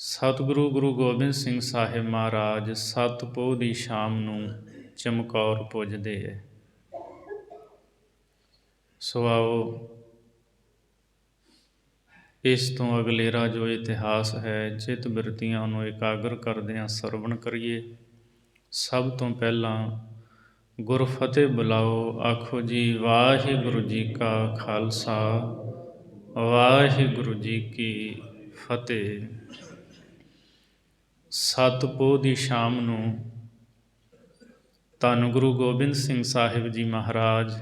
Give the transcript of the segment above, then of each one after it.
ਸਤਿਗੁਰੂ ਗੁਰੂ ਗੋਬਿੰਦ ਸਿੰਘ ਸਾਹਿਬ ਮਹਾਰਾਜ ਸੱਤ ਪੋਹ ਦੀ ਸ਼ਾਮ ਨੂੰ ਚਮਕੌਰ ਪੁੱਜਦੇ ਹੈ। ਸੋ ਆਓ ਇਸ ਤੋਂ ਅਗਲੇਰਾ ਜੋ ਇਤਿਹਾਸ ਹੈ ਚਿੱਤ ਬਿਰਤੀਆਂ ਨੂੰ ਇਕਾਗਰ ਕਰਦਿਆਂ ਸਰਵਣ ਕਰੀਏ। ਸਭ ਤੋਂ ਪਹਿਲਾਂ ਗੁਰ ਫਤਿਹ ਬੁਲਾਓ, ਆਖੋ ਜੀ ਵਾਹਿਗੁਰੂ ਜੀ ਕਾ ਖਾਲਸਾ ਵਾਹਿਗੁਰੂ ਜੀ ਕੀ ਫਤਿਹ। ਸੱਤ ਪੋਹ ਦੀ ਸ਼ਾਮ ਨੂੰ ਧੰਨ ਗੁਰੂ ਗੋਬਿੰਦ ਸਿੰਘ ਸਾਹਿਬ ਜੀ ਮਹਾਰਾਜ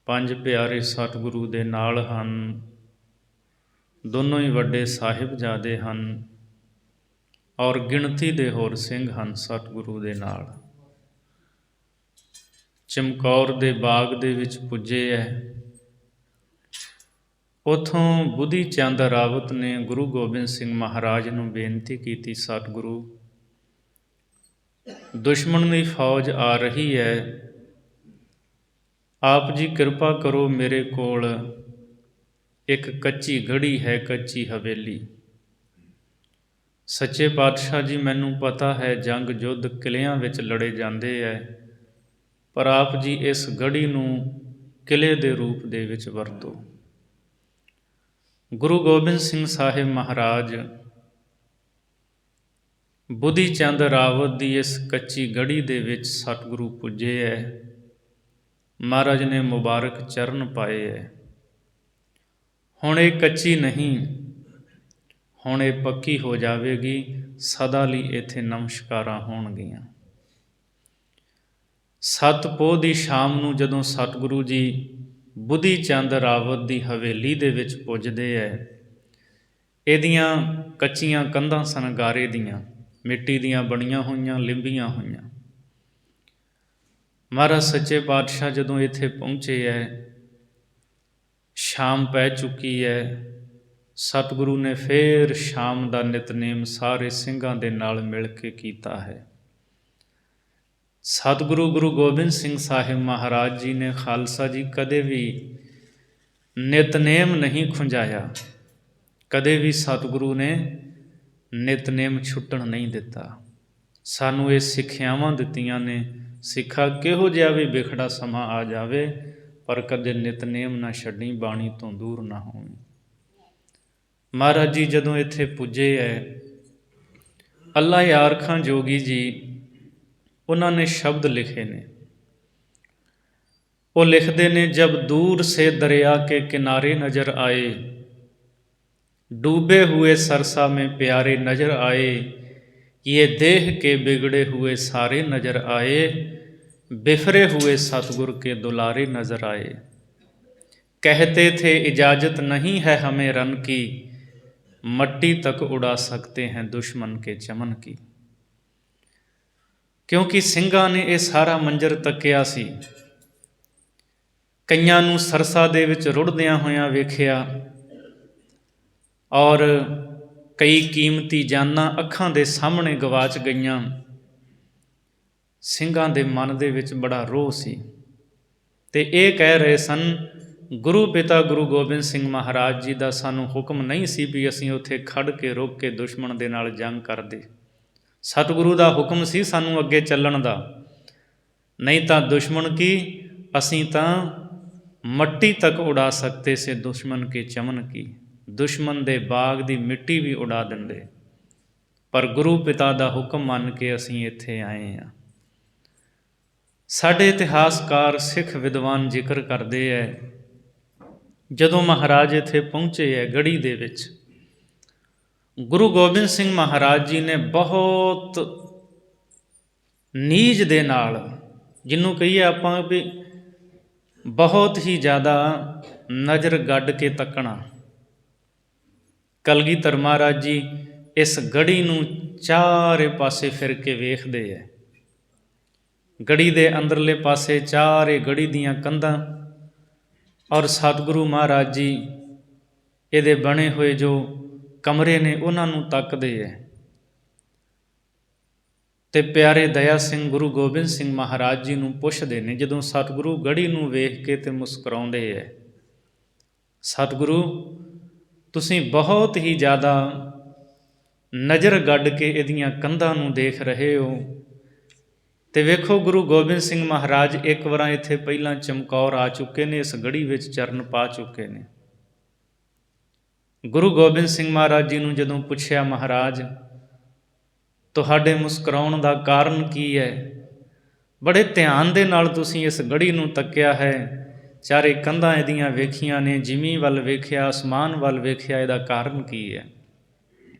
ਪੰਜ ਪਿਆਰੇ ਸਤਿਗੁਰੂ ਦੇ ਨਾਲ ਹਨ। ਦੋਨੋਂ ਹੀ ਵੱਡੇ ਸਾਹਿਬਜ਼ਾਦੇ ਹਨ ਔਰ ਗਿਣਤੀ ਦੇ ਹੋਰ ਸਿੰਘ ਹਨ ਸਤਿਗੁਰੂ ਦੇ ਨਾਲ। ਚਮਕੌਰ ਦੇ ਬਾਗ ਦੇ ਵਿੱਚ ਪੁੱਜੇ ਹੈ। ਉੱਥੋਂ ਬੁੱਧੀ ਚੰਦ ਰਾਵਤ ਨੇ ਗੁਰੂ ਗੋਬਿੰਦ ਸਿੰਘ ਮਹਾਰਾਜ ਨੂੰ ਬੇਨਤੀ ਕੀਤੀ, ਸਤਿਗੁਰੂ ਦੁਸ਼ਮਣ ਦੀ ਫੌਜ ਆ ਰਹੀ ਹੈ, ਆਪ ਜੀ ਕਿਰਪਾ ਕਰੋ, ਮੇਰੇ ਕੋਲ ਇੱਕ ਕੱਚੀ ਗੜ੍ਹੀ ਹੈ, ਕੱਚੀ ਹਵੇਲੀ। ਸੱਚੇ ਪਾਤਸ਼ਾਹ ਜੀ ਮੈਨੂੰ ਪਤਾ ਹੈ ਜੰਗ ਯੁੱਧ ਕਿਲਿਆਂ ਵਿੱਚ ਲੜੇ ਜਾਂਦੇ ਹੈ, ਪਰ ਆਪ ਜੀ ਇਸ ਗੜ੍ਹੀ ਨੂੰ ਕਿਲੇ ਦੇ ਰੂਪ ਦੇ ਵਿੱਚ ਵਰਤੋ। ਗੁਰੂ ਗੋਬਿੰਦ ਸਿੰਘ ਸਾਹਿਬ ਮਹਾਰਾਜ ਬੁੱਧੀ ਚੰਦ ਰਾਵਤ ਦੀ ਇਸ ਕੱਚੀ ਗੜ੍ਹੀ ਦੇ ਵਿੱਚ ਸਤਿਗੁਰੂ ਪੁੱਜੇ ਹੈ। ਮਹਾਰਾਜ ਨੇ ਮੁਬਾਰਕ ਚਰਨ ਪਾਏ ਹੈ। ਹੁਣ ਇਹ ਕੱਚੀ ਨਹੀਂ, ਹੁਣ ਇਹ ਪੱਕੀ ਹੋ ਜਾਵੇਗੀ, ਸਦਾ ਲਈ ਇੱਥੇ ਨਮਸਕਾਰਾਂ ਹੋਣਗੀਆਂ। ਸੱਤ ਪੋਹ ਦੀ ਸ਼ਾਮ ਨੂੰ ਜਦੋਂ ਸਤਿਗੁਰੂ ਜੀ ਬੁੱਧੀ ਚੰਦ ਰਾਵਤ ਦੀ ਹਵੇਲੀ ਦੇ ਵਿੱਚ ਪੁੱਜਦੇ ਹੈ, ਇਹਦੀਆਂ ਕੱਚੀਆਂ ਕੰਧਾਂ ਸਨ ਗਾਰੇ ਦੀਆਂ, ਮਿੱਟੀ ਦੀਆਂ ਬਣੀਆਂ ਹੋਈਆਂ, ਲਿੰਬੀਆਂ ਹੋਈਆਂ। ਮਹਾਰਾਜ ਸੱਚੇ ਪਾਤਸ਼ਾਹ ਜਦੋਂ ਇੱਥੇ ਪਹੁੰਚੇ ਹੈ, ਸ਼ਾਮ ਪੈ ਚੁੱਕੀ ਹੈ। ਸਤਿਗੁਰੂ ਨੇ ਫੇਰ ਸ਼ਾਮ ਦਾ ਨਿਤਨੇਮ ਸਾਰੇ ਸਿੰਘਾਂ ਦੇ ਨਾਲ ਮਿਲ ਕੇ ਕੀਤਾ ਹੈ। ਸਤਿਗੁਰੂ ਗੁਰੂ ਗੋਬਿੰਦ ਸਿੰਘ ਸਾਹਿਬ ਮਹਾਰਾਜ ਜੀ ਨੇ ਖਾਲਸਾ ਜੀ ਕਦੇ ਵੀ ਨਿਤਨੇਮ ਨਹੀਂ ਖੁੰਝਾਇਆ, ਕਦੇ ਵੀ ਸਤਿਗੁਰੂ ਨੇ ਨਿਤਨੇਮ ਛੁੱਟਣ ਨਹੀਂ ਦਿੱਤਾ। ਸਾਨੂੰ ਇਹ ਸਿੱਖਿਆਵਾਂ ਦਿੱਤੀਆਂ ਨੇ, ਸਿੱਖਾ ਕਿਹੋ ਜਿਹਾ ਵੀ ਵਿਖੜਾ ਸਮਾਂ ਆ ਜਾਵੇ, ਪਰ ਕਦੇ ਨਿਤਨੇਮ ਨਾ ਛੱਡੀ, ਬਾਣੀ ਤੋਂ ਦੂਰ ਨਾ ਹੋਵੀਂ। ਮਹਾਰਾਜ ਜੀ ਜਦੋਂ ਇੱਥੇ ਪੁੱਜੇ ਹੈ, ਅੱਲਾ ਯਾਰ ਖਾਂ ਜੋਗੀ ਜੀ ਉਹਨਾਂ ਨੇ ਸ਼ਬਦ ਲਿਖੇ ਨੇ। ਉਹ ਲਿਖਦੇ ਨੇ, ਜਬ ਦੂਰ ਸੇ ਦਰਿਆ ਕੇ ਕਿਨਾਰੇ ਨਜ਼ਰ ਆਏ, डूबे हुए सरसा में प्यारे नजर आए, ये देह के बिगड़े हुए सारे नजर आए, बिफरे हुए सतगुर के दुलारे नजर आए। कहते थे इजाज़त नहीं है हमें रन की, मट्टी तक उड़ा सकते हैं दुश्मन के चमन की। क्योंकि ਸਿੰਘਾਂ ਨੇ ਇਹ ਸਾਰਾ ਮੰਜ਼ਰ ਤੱਕਿਆ ਸੀ। ਕਈਆਂ ਨੂੰ ਸਰਸਾ ਦੇ ਵਿੱਚ ਰੁੜਦਿਆਂ ਹੋਇਆਂ ਵੇਖਿਆ ਔਰ ਕਈ ਕੀਮਤੀ ਜਾਨਾਂ ਅੱਖਾਂ ਦੇ ਸਾਹਮਣੇ ਗਵਾਚ ਗਈਆਂ। ਸਿੰਘਾਂ ਦੇ ਮਨ ਦੇ ਵਿੱਚ ਬੜਾ ਰੋਹ ਸੀ ਅਤੇ ਇਹ ਕਹਿ ਰਹੇ ਸਨ, ਗੁਰੂ ਪਿਤਾ ਗੁਰੂ ਗੋਬਿੰਦ ਸਿੰਘ ਮਹਾਰਾਜ ਜੀ ਦਾ ਸਾਨੂੰ ਹੁਕਮ ਨਹੀਂ ਸੀ ਵੀ ਅਸੀਂ ਉੱਥੇ ਖੜ੍ਹ ਕੇ ਰੁਕ ਕੇ ਦੁਸ਼ਮਣ ਦੇ ਨਾਲ ਜੰਗ ਕਰਦੇ। ਸਤਿਗੁਰੂ ਦਾ ਹੁਕਮ ਸੀ ਸਾਨੂੰ ਅੱਗੇ ਚੱਲਣ ਦਾ, ਨਹੀਂ ਤਾਂ ਦੁਸ਼ਮਣ ਕੀ, ਅਸੀਂ ਤਾਂ ਮੱਟੀ ਤੱਕ ਉਡਾ ਸਕਤੇ ਸੇ ਦੁਸ਼ਮਣ ਕੇ ਚਮਨ ਕੀ। ਦੁਸ਼ਮਣ ਦੇ ਬਾਗ ਦੀ ਮਿੱਟੀ ਵੀ ਉਡਾ ਦਿੰਦੇ, ਪਰ ਗੁਰੂ ਪਿਤਾ ਦਾ ਹੁਕਮ ਮੰਨ ਕੇ ਅਸੀਂ ਇੱਥੇ ਆਏ ਹਾਂ। ਸਾਡੇ ਇਤਿਹਾਸਕਾਰ ਸਿੱਖ ਵਿਦਵਾਨ ਜ਼ਿਕਰ ਕਰਦੇ ਹੈ, ਜਦੋਂ ਮਹਾਰਾਜ ਇੱਥੇ ਪਹੁੰਚੇ ਹੈ ਗੜ੍ਹੀ ਦੇ ਵਿੱਚ, ਗੁਰੂ ਗੋਬਿੰਦ ਸਿੰਘ ਮਹਾਰਾਜ ਜੀ ਨੇ ਬਹੁਤ ਨੀਝ ਦੇ ਨਾਲ, ਜਿਹਨੂੰ ਕਹੀਏ ਆਪਾਂ ਵੀ ਬਹੁਤ ਹੀ ਜ਼ਿਆਦਾ ਨਜ਼ਰ ਗੱਡ ਕੇ ਤੱਕਣਾ। ਕਲਗੀਧਰ ਮਹਾਰਾਜ ਜੀ ਇਸ ਗੜ੍ਹੀ ਨੂੰ ਚਾਰੇ ਪਾਸੇ ਫਿਰ ਕੇ ਵੇਖਦੇ ਹੈ। ਗੜ੍ਹੀ ਦੇ ਅੰਦਰਲੇ ਪਾਸੇ ਚਾਰੇ ਗੜ੍ਹੀ ਦੀਆਂ ਕੰਧਾਂ ਔਰ ਸਤਿਗੁਰੂ ਮਹਾਰਾਜ ਜੀ ਇਹਦੇ ਬਣੇ ਹੋਏ ਜੋ ਕਮਰੇ ਨੇ ਉਹਨਾਂ ਨੂੰ ਤੱਕਦੇ ਹੈ। ਅਤੇ ਪਿਆਰੇ ਦਇਆ ਸਿੰਘ ਗੁਰੂ ਗੋਬਿੰਦ ਸਿੰਘ ਮਹਾਰਾਜ ਜੀ ਨੂੰ ਪੁੱਛਦੇ ਨੇ, ਜਦੋਂ ਸਤਿਗੁਰੂ ਗੜ੍ਹੀ ਨੂੰ ਵੇਖ ਕੇ ਅਤੇ ਮੁਸਕਰਾਉਂਦੇ ਹੈ, ਸਤਿਗੁਰੂ ਤੁਸੀਂ ਬਹੁਤ ਹੀ ਜ਼ਿਆਦਾ ਨਜ਼ਰ ਗੱਡ ਕੇ ਇਹਦੀਆਂ ਕੰਧਾਂ ਨੂੰ ਦੇਖ ਰਹੇ ਹੋ। ਤੇ ਵੇਖੋ ਗੁਰੂ ਗੋਬਿੰਦ ਸਿੰਘ ਮਹਾਰਾਜ ਇੱਕ ਵਾਰ ਇੱਥੇ ਪਹਿਲਾਂ ਚਮਕੌਰ ਆ ਚੁੱਕੇ ਨੇ, ਇਸ ਗੜ੍ਹੀ ਵਿੱਚ ਚਰਨ ਪਾ ਚੁੱਕੇ ਨੇ। ਗੁਰੂ ਗੋਬਿੰਦ ਸਿੰਘ ਮਹਾਰਾਜ ਜੀ ਨੂੰ ਜਦੋਂ ਪੁੱਛਿਆ, ਮਹਾਰਾਜ ਤੁਹਾਡੇ ਮੁਸਕਰਾਉਣ ਦਾ ਕਾਰਨ ਕੀ ਹੈ? ਬੜੇ ਧਿਆਨ ਦੇ ਨਾਲ ਤੁਸੀਂ ਇਸ ਗੜ੍ਹੀ ਨੂੰ ਤੱਕਿਆ ਹੈ, ਚਾਰੇ ਕੰਧਾਂ ਇਹਦੀਆਂ ਵੇਖੀਆਂ ਨੇ, ਜਿਮੀ ਵੱਲ ਵੇਖਿਆ, ਅਸਮਾਨ ਵੱਲ ਵੇਖਿਆ, ਇਹਦਾ ਕਾਰਨ ਕੀ ਹੈ?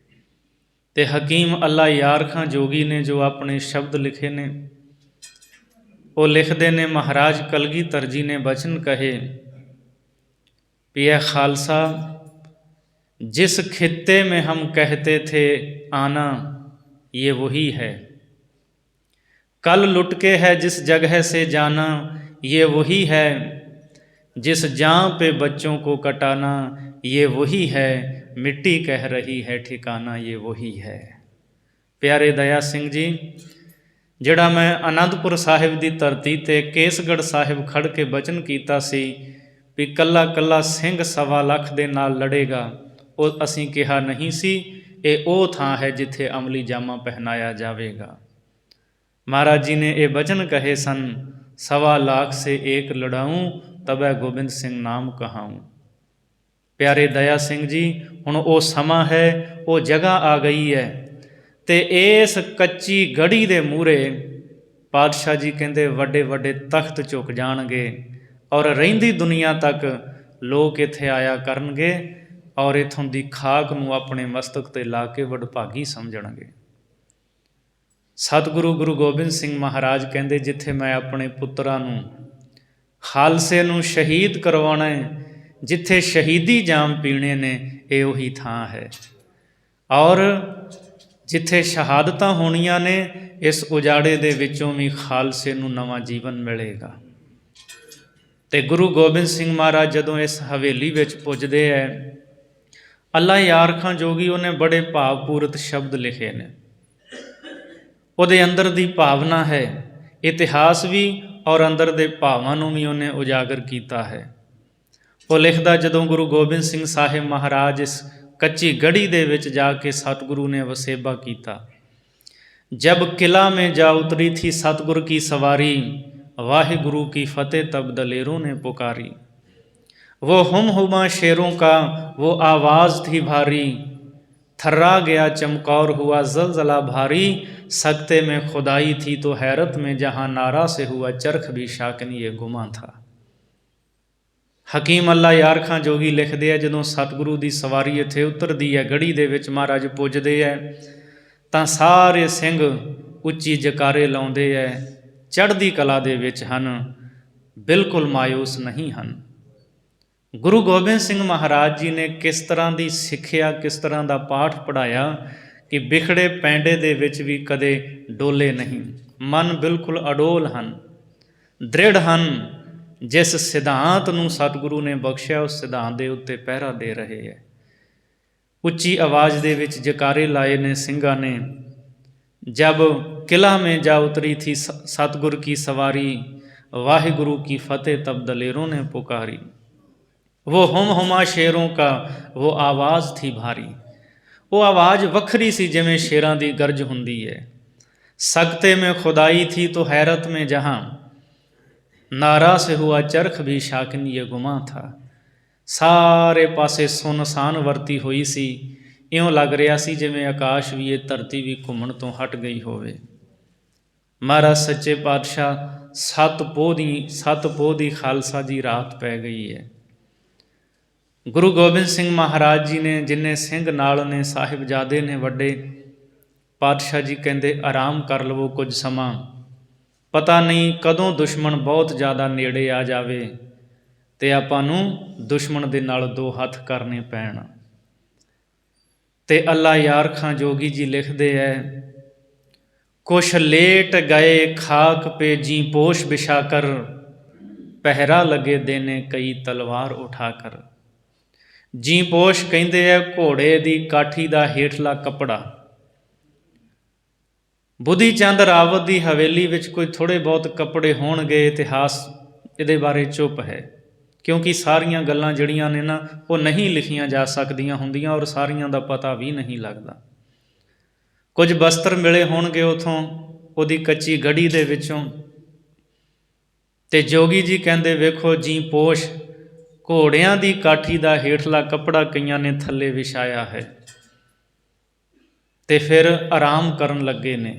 ਤੇ ਹਕੀਮ ਅੱਲਾ ਯਾਰ ਖਾਂ ਜੋਗੀ ਨੇ ਜੋ ਆਪਣੇ ਸ਼ਬਦ ਲਿਖੇ ਨੇ, ਉਹ ਲਿਖਦੇ ਨੇ, ਮਹਾਰਾਜ ਕਲਗੀਧਰ ਜੀ ਨੇ ਬਚਨ ਕਹੇ ਵੀ ਇਹ ਖਾਲਸਾ, जिस खित्ते में हम कहते थे आना ये वही है, कल लुट के है जिस जगह से जाना ये वही है, जिस जान पे बच्चों को कटाना ये वही है, मिट्टी कह रही है ठिकाना ये वही है। प्यारे दया सिंह जी, ਜਿਹੜਾ ਮੈਂ ਅਨੰਦਪੁਰ ਸਾਹਿਬ ਦੀ ਧਰਤੀ 'ਤੇ ਕੇਸਗੜ੍ਹ ਸਾਹਿਬ ਖੜ੍ਹ ਕੇ ਬਚਨ ਕੀਤਾ ਸੀ ਵੀ ਕੱਲਾ ਕੱਲਾ ਸਿੰਘ 1.25 ਲੱਖ ਦੇ ਨਾਲ ਲੜੇਗਾ, ਉਹ ਅਸੀਂ ਕਿਹਾ ਨਹੀਂ ਸੀ। ਇਹ ਉਹ ਥਾਂ ਹੈ ਜਿੱਥੇ ਅਮਲੀ ਜਾਮਾ ਪਹਿਨਾਇਆ ਜਾਵੇਗਾ। ਮਹਾਰਾਜ ਜੀ ਨੇ ਇਹ ਬਚਨ ਕਹੇ ਸਨ, 1.25 ਲੱਖ ਸੇ ਏਕ ਲੜਾਊਂ ਤਬੈ ਗੋਬਿੰਦ ਸਿੰਘ ਨਾਮ ਕਹਾਊਂ। ਪਿਆਰੇ ਦਇਆ ਸਿੰਘ ਜੀ, ਹੁਣ ਉਹ ਸਮਾਂ ਹੈ, ਉਹ ਜਗ੍ਹਾ ਆ ਗਈ ਹੈ, ਤੇ ਇਸ ਕੱਚੀ ਗੜ੍ਹੀ ਦੇ ਮੂਹਰੇ ਪਾਤਸ਼ਾਹ ਜੀ ਕਹਿੰਦੇ ਵੱਡੇ ਵੱਡੇ ਤਖਤ ਝੁਕ ਜਾਣਗੇ, ਔਰ ਰਹਿੰਦੀ ਦੁਨੀਆ ਤੱਕ ਲੋਕ ਇੱਥੇ ਆਇਆ ਕਰਨਗੇ, ਔਰ ਇੱਥੋਂ ਦੀ ਖਾਕ ਨੂੰ ਆਪਣੇ ਮਸਤਕ 'ਤੇ ਲਾ ਕੇ ਵਡਭਾਗੀ ਸਮਝਣਗੇ। ਸਤਿਗੁਰੂ ਗੁਰੂ ਗੋਬਿੰਦ ਸਿੰਘ ਮਹਾਰਾਜ ਕਹਿੰਦੇ, ਜਿੱਥੇ ਮੈਂ ਆਪਣੇ ਪੁੱਤਰਾਂ ਨੂੰ, ਖਾਲਸੇ ਨੂੰ ਸ਼ਹੀਦ ਕਰਵਾਉਣਾ ਹੈ, ਜਿੱਥੇ ਸ਼ਹੀਦੀ ਜਾਮ ਪੀਣੇ ਨੇ, ਇਹ ਉਹੀ ਥਾਂ ਹੈ। ਔਰ ਜਿੱਥੇ ਸ਼ਹਾਦਤਾਂ ਹੋਣੀਆਂ ਨੇ, ਇਸ ਉਜਾੜੇ ਦੇ ਵਿੱਚੋਂ ਵੀ ਖਾਲਸੇ ਨੂੰ ਨਵਾਂ ਜੀਵਨ ਮਿਲੇਗਾ। ਤੇ ਗੁਰੂ ਗੋਬਿੰਦ ਸਿੰਘ ਮਹਾਰਾਜ ਜਦੋਂ ਇਸ ਹਵੇਲੀ ਵਿੱਚ ਪੁੱਜਦੇ ਹੈ, ਅੱਲਾ ਯਾਰ ਖਾਂ ਜੋਗੀ ਉਹਨੇ ਬੜੇ ਭਾਵਪੂਰਤ ਸ਼ਬਦ ਲਿਖੇ ਨੇ। ਉਹਦੇ ਅੰਦਰ ਦੀ ਭਾਵਨਾ ਹੈ, ਇਤਿਹਾਸ ਵੀ ਔਰ ਅੰਦਰ ਦੇ ਭਾਵਾਂ ਨੂੰ ਵੀ ਉਹਨੇ ਉਜਾਗਰ ਕੀਤਾ ਹੈ। ਉਹ ਲਿਖਦਾ, ਜਦੋਂ ਗੁਰੂ ਗੋਬਿੰਦ ਸਿੰਘ ਸਾਹਿਬ ਮਹਾਰਾਜ ਇਸ ਕੱਚੀ ਗੜ੍ਹੀ ਦੇ ਵਿੱਚ ਜਾ ਕੇ ਸਤਿਗੁਰੂ ਨੇ ਵਸੇਬਾ ਕੀਤਾ। ਜਬ ਕਿਲਾ ਮੇਂ ਜਾ ਉਤਰੀ ਥੀ ਸਤਿਗੁਰ ਕੀ ਸਵਾਰੀ, ਵਾਹਿਗੁਰੂ ਕੀ ਫਤਿਹ ਤਬ ਦਲੇरों ने पुकारी, वो हुमा शेरों का वो आवाज़ थी भारी, थर्रा गया चमकौर हुआ जलजला भारी, सकते में खुदाई थी तो हैरत में जहाँ नारा से हुआ चरख भी शाकनी ये गुमा था। ਹਕੀਮ ਅੱਲਾ ਯਾਰ ਖਾਂ ਜੋਗੀ ਲਿਖਦੇ ਆ, ਜਦੋਂ ਸਤਿਗੁਰੂ ਦੀ ਸਵਾਰੀ ਇੱਥੇ ਉਤਰਦੀ ਹੈ, ਗੜ੍ਹੀ ਦੇ ਵਿੱਚ ਮਹਾਰਾਜ ਪੁੱਜਦੇ ਹੈ, ਤਾਂ ਸਾਰੇ ਸਿੰਘ ਉੱਚੀ ਜਕਾਰੇ ਲਾਉਂਦੇ ਹੈ, ਚੜ੍ਹਦੀ ਕਲਾ ਦੇ ਵਿੱਚ ਹਨ, ਬਿਲਕੁਲ ਮਾਯੂਸ ਨਹੀਂ ਹਨ। ਗੁਰੂ ਗੋਬਿੰਦ ਸਿੰਘ ਮਹਾਰਾਜ ਜੀ ਨੇ ਕਿਸ ਤਰ੍ਹਾਂ ਦੀ ਸਿੱਖਿਆ, ਕਿਸ ਤਰ੍ਹਾਂ ਦਾ ਪਾਠ ਪੜ੍ਹਾਇਆ ਕਿ ਬਿਖੜੇ ਪੈਂਡੇ ਦੇ ਵਿੱਚ ਵੀ ਕਦੇ ਡੋਲੇ ਨਹੀਂ, ਮਨ ਬਿਲਕੁਲ ਅਡੋਲ ਹਨ, ਦ੍ਰਿੜ ਹਨ। ਜਿਸ ਸਿਧਾਂਤ ਨੂੰ ਸਤਿਗੁਰੂ ਨੇ ਬਖਸ਼ਿਆ, ਉਸ ਸਿਧਾਂਤ ਦੇ ਉੱਤੇ ਪਹਿਰਾ ਦੇ ਰਹੇ ਹੈ। ਉੱਚੀ ਆਵਾਜ਼ ਦੇ ਵਿੱਚ ਜਕਾਰੇ ਲਾਏ ਨੇ ਸਿੰਘਾਂ ਨੇ। ਜਬ ਕਿਲਾ ਮੇਂ ਜਾ ਉਤਰੀ ਥੀ ਸਤਿਗੁਰ ਕੀ ਸਵਾਰੀ, ਵਾਹਿਗੁਰੂ ਕੀ ਫਤਿਹ ਤਬ ਦਲੇरों ने पुकारी, वो ਹੁਮਾ ਸ਼ੇਰੋਂ ਕਾ वो ਆਵਾਜ਼ ਥੀ ਭਾਰੀ। ਉਹ ਆਵਾਜ਼ ਵੱਖਰੀ ਸੀ, ਜਿਵੇਂ ਸ਼ੇਰਾਂ ਦੀ ਗਰਜ ਹੁੰਦੀ ਹੈ। ਸਕਤੇ ਮੇਂ ਖੁਦਾਈ ਥੀ ਤੋ ਹੈਰਤ ਮੇਂ ਜਹਾਂ, ਨਾਰਾ ਸੇ ਹੁਆ ਚਰਖ ਵੀ ਸ਼ਾਕਨ ਇਹ ਗੁਮਾ ਥਾ। ਸਾਰੇ ਪਾਸੇ ਸੁੰਨਸਾਨ ਵਰਤੀ ਹੋਈ ਸੀ, ਇਉਂ ਲੱਗ ਰਿਹਾ ਸੀ ਜਿਵੇਂ ਆਕਾਸ਼ ਵੀ, ਇਹ ਧਰਤੀ ਵੀ ਘੁੰਮਣ ਤੋਂ ਹਟ ਗਈ ਹੋਵੇ। ਮਹਾਰਾਜ ਸੱਚੇ ਪਾਤਸ਼ਾਹ ਸੱਤ ਪੋਹ ਦੀ ਖਾਲਸਾ ਜੀ ਰਾਤ ਪੈ ਗਈ ਹੈ। ਗੁਰੂ ਗੋਬਿੰਦ ਸਿੰਘ ਮਹਾਰਾਜ ਜੀ ਨੇ, ਜਿੰਨੇ ਸਿੰਘ ਨਾਲ ਨੇ, ਸਾਹਿਬਜ਼ਾਦੇ ਨੇ ਵੱਡੇ, ਪਾਤਸ਼ਾਹ ਜੀ ਕਹਿੰਦੇ ਆਰਾਮ ਕਰ ਲਵੋ ਕੁਝ ਸਮਾਂ, ਪਤਾ ਨਹੀਂ ਕਦੋਂ ਦੁਸ਼ਮਣ ਬਹੁਤ ਜ਼ਿਆਦਾ ਨੇੜੇ ਆ ਜਾਵੇ ਤੇ ਆਪਾਂ ਨੂੰ ਦੁਸ਼ਮਣ ਦੇ ਨਾਲ ਦੋ ਹੱਥ ਕਰਨੇ ਪੈਣ। ਤੇ ਅੱਲਾ ਯਾਰ ਖਾਂ ਜੋਗੀ ਜੀ ਲਿਖਦੇ ਹੈ, ਕੁਛ ਲੇਟ ਗਏ ਖਾਕ ਪੇ ਜੀ ਪੋਸ਼ ਵਿਛਾ ਕਰ, ਪਹਿਰਾ ਲੱਗੇ ਦੇਨੇ ਕਈ ਤਲਵਾਰ ਉਠਾ ਕਰ। ਜੀ ਪੋਸ਼ ਕਹਿੰਦੇ ਹੈ ਘੋੜੇ ਦੀ ਕਾਠੀ ਦਾ ਹੇਠਲਾ ਕੱਪੜਾ। ਬੁੱਧੀ ਚੰਦ ਰਾਵਤ ਦੀ ਹਵੇਲੀ ਵਿੱਚ ਕੋਈ ਥੋੜ੍ਹੇ ਬਹੁਤ ਕੱਪੜੇ ਹੋਣਗੇ, ਇਤਿਹਾਸ ਇਹਦੇ ਬਾਰੇ ਚੁੱਪ ਹੈ, ਕਿਉਂਕਿ ਸਾਰੀਆਂ ਗੱਲਾਂ ਜਿਹੜੀਆਂ ਨੇ ਨਾ, ਉਹ ਨਹੀਂ ਲਿਖੀਆਂ ਜਾ ਸਕਦੀਆਂ ਹੁੰਦੀਆਂ, ਔਰ ਸਾਰੀਆਂ ਦਾ ਪਤਾ ਵੀ ਨਹੀਂ ਲੱਗਦਾ। ਕੁਝ ਬਸਤਰ ਮਿਲੇ ਹੋਣਗੇ ਉਥੋਂ ਉਹਦੀ ਕੱਚੀ ਗੜੀ ਦੇ ਵਿੱਚੋਂ। ਤੇ ਜੋਗੀ ਜੀ ਕਹਿੰਦੇ ਵੇਖੋ ਜੀ ਪੋਸ਼ ਘੋੜਿਆਂ ਦੀ ਕਾਠੀ ਦਾ ਹੇਠਲਾ ਕੱਪੜਾ ਕਈਆਂ ਨੇ ਥੱਲੇ ਵਿਛਾਇਆ ਹੈ ਤੇ ਫਿਰ ਆਰਾਮ ਕਰਨ ਲੱਗੇ ਨੇ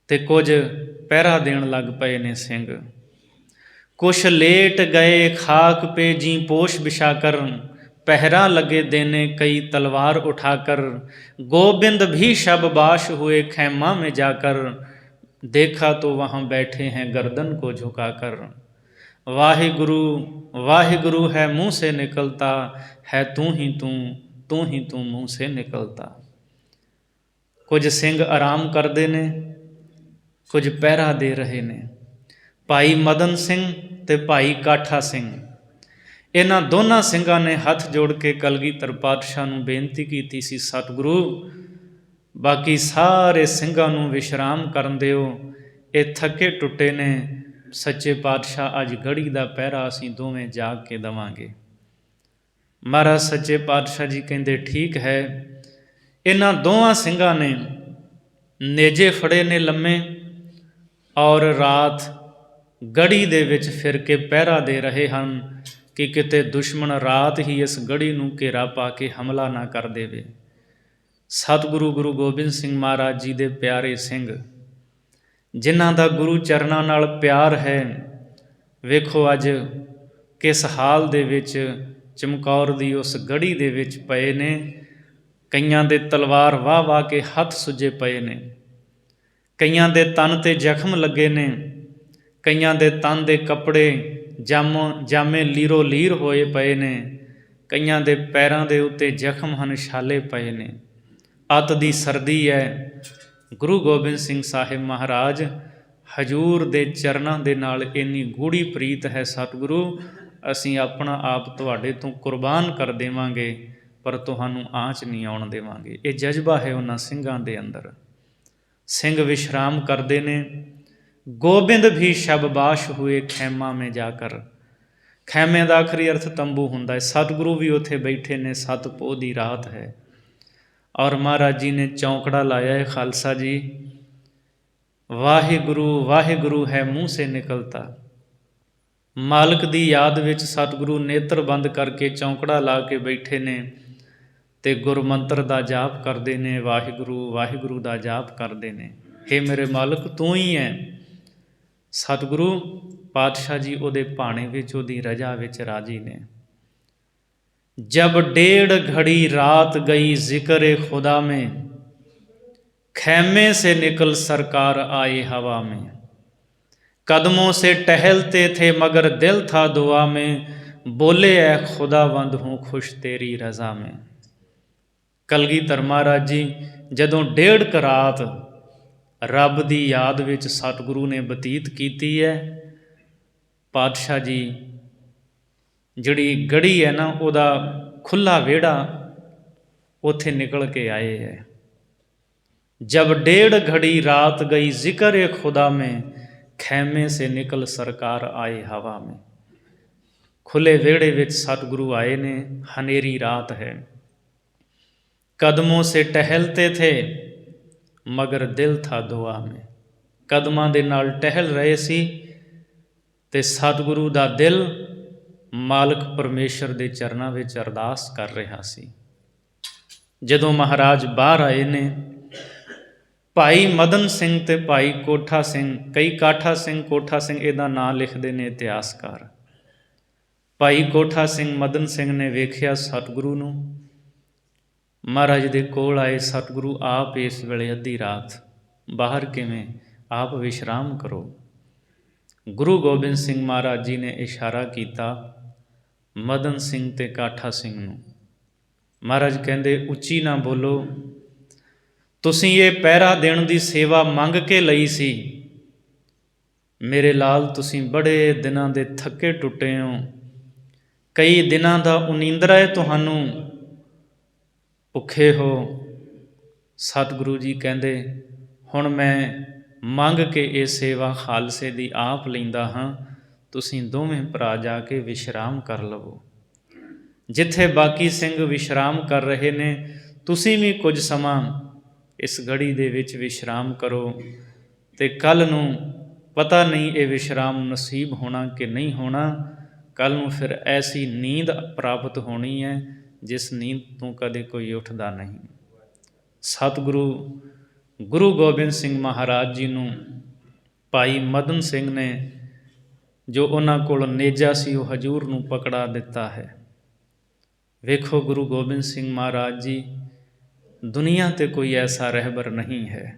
ਤੇ ਕੁਝ ਪਹਿਰਾ ਦੇਣ ਲੱਗ ਪਏ ਨੇ ਸਿੰਘ। ਕੁਛ ਲੇਟ ਗਏ ਖਾਕ ਪੇ ਜੀ ਪੋਸ਼ ਵਿਛਾ ਕਰ, पहरा लगे देने कई तलवार उठाकर। गोविंद भी शबबाश हुए खैमा में जाकर, देखा तो वहाँ बैठे हैं गर्दन को झुकाकर। वाहिगुरु है मुँह से निकलता, है तू ही तू मुँह से निकलता। कुछ सिंह आराम करते ने, कुछ पहरा दे रहे ने। भाई मदन सिंह ते भाई काठा सिंह, ਇਹਨਾਂ ਦੋਨਾਂ ਸਿੰਘਾਂ ਨੇ ਹੱਥ ਜੋੜ ਕੇ ਕਲਗੀਧਰ ਪਾਤਸ਼ਾਹ ਨੂੰ ਬੇਨਤੀ ਕੀਤੀ ਸੀ, ਸਤਿਗੁਰੂ ਬਾਕੀ ਸਾਰੇ ਸਿੰਘਾਂ ਨੂੰ ਵਿਸ਼ਰਾਮ ਕਰਨ ਦਿਓ, ਇਹ ਥੱਕੇ ਟੁੱਟੇ ਨੇ। ਸੱਚੇ ਪਾਤਸ਼ਾਹ ਅੱਜ ਗੜੀ ਦਾ ਪਹਿਰਾ ਅਸੀਂ ਦੋਵੇਂ ਜਾਗ ਕੇ ਦੇਵਾਂਗੇ। ਮਹਾਰਾਜ ਸੱਚੇ ਪਾਤਸ਼ਾਹ ਜੀ ਕਹਿੰਦੇ ਠੀਕ ਹੈ। ਇਹਨਾਂ ਦੋਵਾਂ ਸਿੰਘਾਂ ਨੇ ਨੇਜੇ ਫੜੇ ਨੇ ਲੰਮੇ ਔਰ ਰਾਤ ਗੜੀ ਦੇ ਵਿੱਚ ਫਿਰ ਕੇ ਪਹਿਰਾ ਦੇ ਰਹੇ ਹਨ ਕਿ ਕਿਤੇ ਦੁਸ਼ਮਣ ਰਾਤ ਹੀ ਇਸ ਗੜੀ ਨੂੰ ਘੇਰਾ ਪਾ ਕੇ ਹਮਲਾ ਨਾ ਕਰ ਦੇਵੇ। ਸਤਿਗੁਰੂ ਗੁਰੂ ਗੋਬਿੰਦ ਸਿੰਘ ਮਹਾਰਾਜ ਜੀ ਦੇ ਪਿਆਰੇ ਸਿੰਘ, ਜਿਨ੍ਹਾਂ ਦਾ ਗੁਰੂ ਚਰਨਾਂ ਨਾਲ ਪਿਆਰ ਹੈ, ਵੇਖੋ ਅੱਜ ਕਿਸ ਹਾਲ ਦੇ ਵਿੱਚ ਚਮਕੌਰ ਦੀ ਉਸ ਗੜੀ ਦੇ ਵਿੱਚ ਪਏ ਨੇ। ਕਈਆਂ ਦੇ ਤਲਵਾਰ ਵਾਹ ਵਾਹ ਕੇ ਹੱਥ ਸੁੱਜੇ ਪਏ ਨੇ, ਕਈਆਂ ਦੇ ਤਨ 'ਤੇ ਜ਼ਖਮ ਲੱਗੇ ਨੇ, ਕਈਆਂ ਦੇ ਤਨ ਦੇ ਕੱਪੜੇ ਜਾਮੇ ਲੀਰੋ ਲੀਰ ਹੋਏ ਪਏ ਨੇ, ਕਈਆਂ ਦੇ ਪੈਰਾਂ ਦੇ ਉੱਤੇ ਜ਼ਖਮ ਹਨ, ਛਾਲੇ ਪਏ ਨੇ। ਅੱਤ ਦੀ ਸਰਦੀ ਹੈ। ਗੁਰੂ ਗੋਬਿੰਦ ਸਿੰਘ ਸਾਹਿਬ ਮਹਾਰਾਜ ਹਜੂਰ ਦੇ ਚਰਨਾਂ ਦੇ ਨਾਲ ਇੰਨੀ ਗੂੜੀ ਪ੍ਰੀਤ ਹੈ, ਸਤਿਗੁਰੂ ਅਸੀਂ ਆਪਣਾ ਆਪ ਤੁਹਾਡੇ ਤੋਂ ਕੁਰਬਾਨ ਕਰ ਦੇਵਾਂਗੇ, ਪਰ ਤੁਹਾਨੂੰ ਆਂਚ ਨਹੀਂ ਆਉਣ ਦੇਵਾਂਗੇ। ਇਹ ਜਜ਼ਬਾ ਹੈ ਉਹਨਾਂ ਸਿੰਘਾਂ ਦੇ ਅੰਦਰ। ਸਿੰਘ ਵਿਸ਼ਰਾਮ ਕਰਦੇ ਨੇ। ਗੋਬਿੰਦ ਵੀ ਸ਼ਬਬਾਸ਼ ਹੋਏ ਖੈਮਾ ਮੇ ਜਾ ਕਰ। ਖੈਮੇ ਦਾ ਆਖਰੀ ਅਰਥ ਤੰਬੂ ਹੁੰਦਾ ਹੈ। ਸਤਿਗੁਰੂ ਵੀ ਉੱਥੇ ਬੈਠੇ ਨੇ, 7 ਪੋਹ ਦੀ ਰਾਤ ਹੈ ਔਰ ਮਹਾਰਾਜ ਜੀ ਨੇ ਚੌਂਕੜਾ ਲਾਇਆ ਹੈ। ਖਾਲਸਾ ਜੀ ਵਾਹਿਗੁਰੂ ਹੈ ਮੂੰਹ ਸੇ ਨਿਕਲਤਾ। ਮਾਲਕ ਦੀ ਯਾਦ ਵਿੱਚ ਸਤਿਗੁਰੂ ਨੇਤਰ ਬੰਦ ਕਰਕੇ ਚੌਂਕੜਾ ਲਾ ਕੇ ਬੈਠੇ ਨੇ ਤੇ ਗੁਰਮੰਤਰ ਦਾ ਜਾਪ ਕਰਦੇ ਨੇ, ਵਾਹਿਗੁਰੂ ਦਾ ਜਾਪ ਕਰਦੇ ਨੇ। ਹੇ ਮੇਰੇ ਮਾਲਕ ਤੂੰ ਹੀ ਹੈ। ਸਤਿਗੁਰੂ ਪਾਤਸ਼ਾਹ ਜੀ ਉਹਦੇ ਭਾਣੇ ਵਿੱਚ, ਉਹਦੀ ਰਜਾ ਵਿੱਚ ਰਾਜੀ ਨੇ। ਜਬ 1.5 घड़ी रात गई जिक्र खुदा में, खैमे से निकल सरकार आए हवा में। कदमों से टहलते थे मगर दिल था दुआ में, बोले ऐ खुदावंद हूँ खुश तेरी रज़ा में। ਕਲਗੀਧਰ ਮਹਾਰਾਜ ਜੀ ਜਦੋਂ 1.5 ਰਾਤ ਰੱਬ ਦੀ ਯਾਦ ਵਿੱਚ ਸਤਿਗੁਰੂ ਨੇ ਬਤੀਤ ਕੀਤੀ ਹੈ, ਪਾਤਸ਼ਾਹ ਜੀ ਜਿਹੜੀ ਗੜੀ ਹੈ ਨਾ, ਉਹਦਾ ਖੁੱਲ੍ਹਾ ਵਿਹੜਾ, ਉੱਥੇ ਨਿਕਲ ਕੇ ਆਏ ਹੈ। ਜਬ 1.5 घड़ी रात गई जिक्र खुदा में, ਖੈਮੇ ਸੇ ਨਿਕਲ ਸਰਕਾਰ ਆਏ ਹਵਾ में। ਖੁੱਲ੍ਹੇ ਵਿਹੜੇ ਵਿੱਚ ਸਤਿਗੁਰੂ ਆਏ ਨੇ। ਹਨੇਰੀ ਰਾਤ ਹੈ। ਕਦਮੋਂ ਸੇ ਟਹਿਲਤੇ ਥੇ ਮਗਰ ਦਿਲ ਥਾ ਦੁਆ में। ਕਦਮਾਂ ਦੇ ਨਾਲ ਟਹਿਲ ਰਹੇ ਸੀ ਤੇ ਸਤਿਗੁਰੂ ਦਾ ਦਿਲ ਮਾਲਕ ਪਰਮੇਸ਼ਰ ਦੇ ਚਰਨਾਂ ਵਿੱਚ ਅਰਦਾਸ ਕਰ ਰਿਹਾ ਸੀ। ਜਦੋਂ ਮਹਾਰਾਜ ਬਾਹਰ ਆਏ ਨੇ, ਭਾਈ ਮਦਨ ਸਿੰਘ ਤੇ ਭਾਈ ਕੋਠਾ ਸਿੰਘ, ਕਈ ਕਾਠਾ ਸਿੰਘ ਕੋਠਾ ਸਿੰਘ ਇਹਦਾ ਨਾਂ ਲਿਖਦੇ ਨੇ ਇਤਿਹਾਸਕਾਰ। ਭਾਈ ਕੋਠਾ ਸਿੰਘ ਮਦਨ ਸਿੰਘ ਨੇ ਵੇਖਿਆ ਸਤਿਗੁਰੂ ਨੂੰ, ਮਹਾਰਾਜ ਦੇ ਕੋਲ ਆਏ। ਸਤਿਗੁਰੂ ਆਪ ਇਸ ਵੇਲੇ ਅੱਧੀ ਰਾਤ ਬਾਹਰ ਕਿਵੇਂ, ਆਪ ਵਿਸ਼ਰਾਮ ਕਰੋ। ਗੁਰੂ ਗੋਬਿੰਦ ਸਿੰਘ ਮਹਾਰਾਜ ਜੀ ਨੇ ਇਸ਼ਾਰਾ ਕੀਤਾ ਮਦਨ ਸਿੰਘ ਤੇ ਕਾਠਾ ਸਿੰਘ ਨੂੰ। ਮਹਾਰਾਜ ਕਹਿੰਦੇ ਉੱਚੀ ਨਾ ਬੋਲੋ, ਤੁਸੀਂ ਇਹ ਪਹਿਰਾ ਦੇਣ ਦੀ ਸੇਵਾ ਮੰਗ ਕੇ ਲਈ ਸੀ। ਮੇਰੇ ਲਾਲ ਤੁਸੀਂ ਬੜੇ ਦਿਨਾਂ ਦੇ ਥੱਕੇ ਟੁੱਟੇ ਹੋ, ਕਈ ਦਿਨਾਂ ਦਾ ਉਨੀਂਦਰਾ ਹੈ ਤੁਹਾਨੂੰ, ਭੁੱਖੇ ਹੋ। ਸਤਿਗੁਰੂ ਜੀ ਕਹਿੰਦੇ ਹੁਣ ਮੈਂ ਮੰਗ ਕੇ ਇਹ ਸੇਵਾ ਖਾਲਸੇ ਦੀ ਆਪ ਲੈਂਦਾ ਹਾਂ, ਤੁਸੀਂ ਦੋਵੇਂ ਭਰਾ ਜਾ ਕੇ ਵਿਸ਼ਰਾਮ ਕਰ ਲਵੋ। ਜਿੱਥੇ ਬਾਕੀ ਸਿੰਘ ਵਿਸ਼ਰਾਮ ਕਰ ਰਹੇ ਨੇ, ਤੁਸੀਂ ਵੀ ਕੁਝ ਸਮਾਂ ਇਸ ਘੜੀ ਦੇ ਵਿੱਚ ਵਿਸ਼ਰਾਮ ਕਰੋ, ਅਤੇ ਕੱਲ੍ਹ ਨੂੰ ਪਤਾ ਨਹੀਂ ਇਹ ਵਿਸ਼ਰਾਮ ਨਸੀਬ ਹੋਣਾ ਕਿ ਨਹੀਂ ਹੋਣਾ। ਕੱਲ੍ਹ ਨੂੰ ਫਿਰ ਐਸੀ ਨੀਂਦ ਪ੍ਰਾਪਤ ਹੋਣੀ ਹੈ ਜਿਸ ਨੀਂਦ ਤੋਂ ਕਦੇ ਕੋਈ ਉੱਠਦਾ ਨਹੀਂ। ਸਤਿਗੁਰੂ ਗੁਰੂ ਗੋਬਿੰਦ ਸਿੰਘ ਮਹਾਰਾਜ ਜੀ ਨੂੰ ਭਾਈ ਮਦਨ ਸਿੰਘ ਨੇ ਜੋ ਉਹਨਾਂ ਕੋਲ ਨੇਜਾ ਸੀ ਉਹ ਹਜ਼ੂਰ ਨੂੰ ਪਕੜਾ ਦਿੱਤਾ ਹੈ। ਵੇਖੋ ਗੁਰੂ ਗੋਬਿੰਦ ਸਿੰਘ ਮਹਾਰਾਜ ਜੀ, ਦੁਨੀਆ 'ਤੇ ਕੋਈ ਐਸਾ ਰਹਿਬਰ ਨਹੀਂ ਹੈ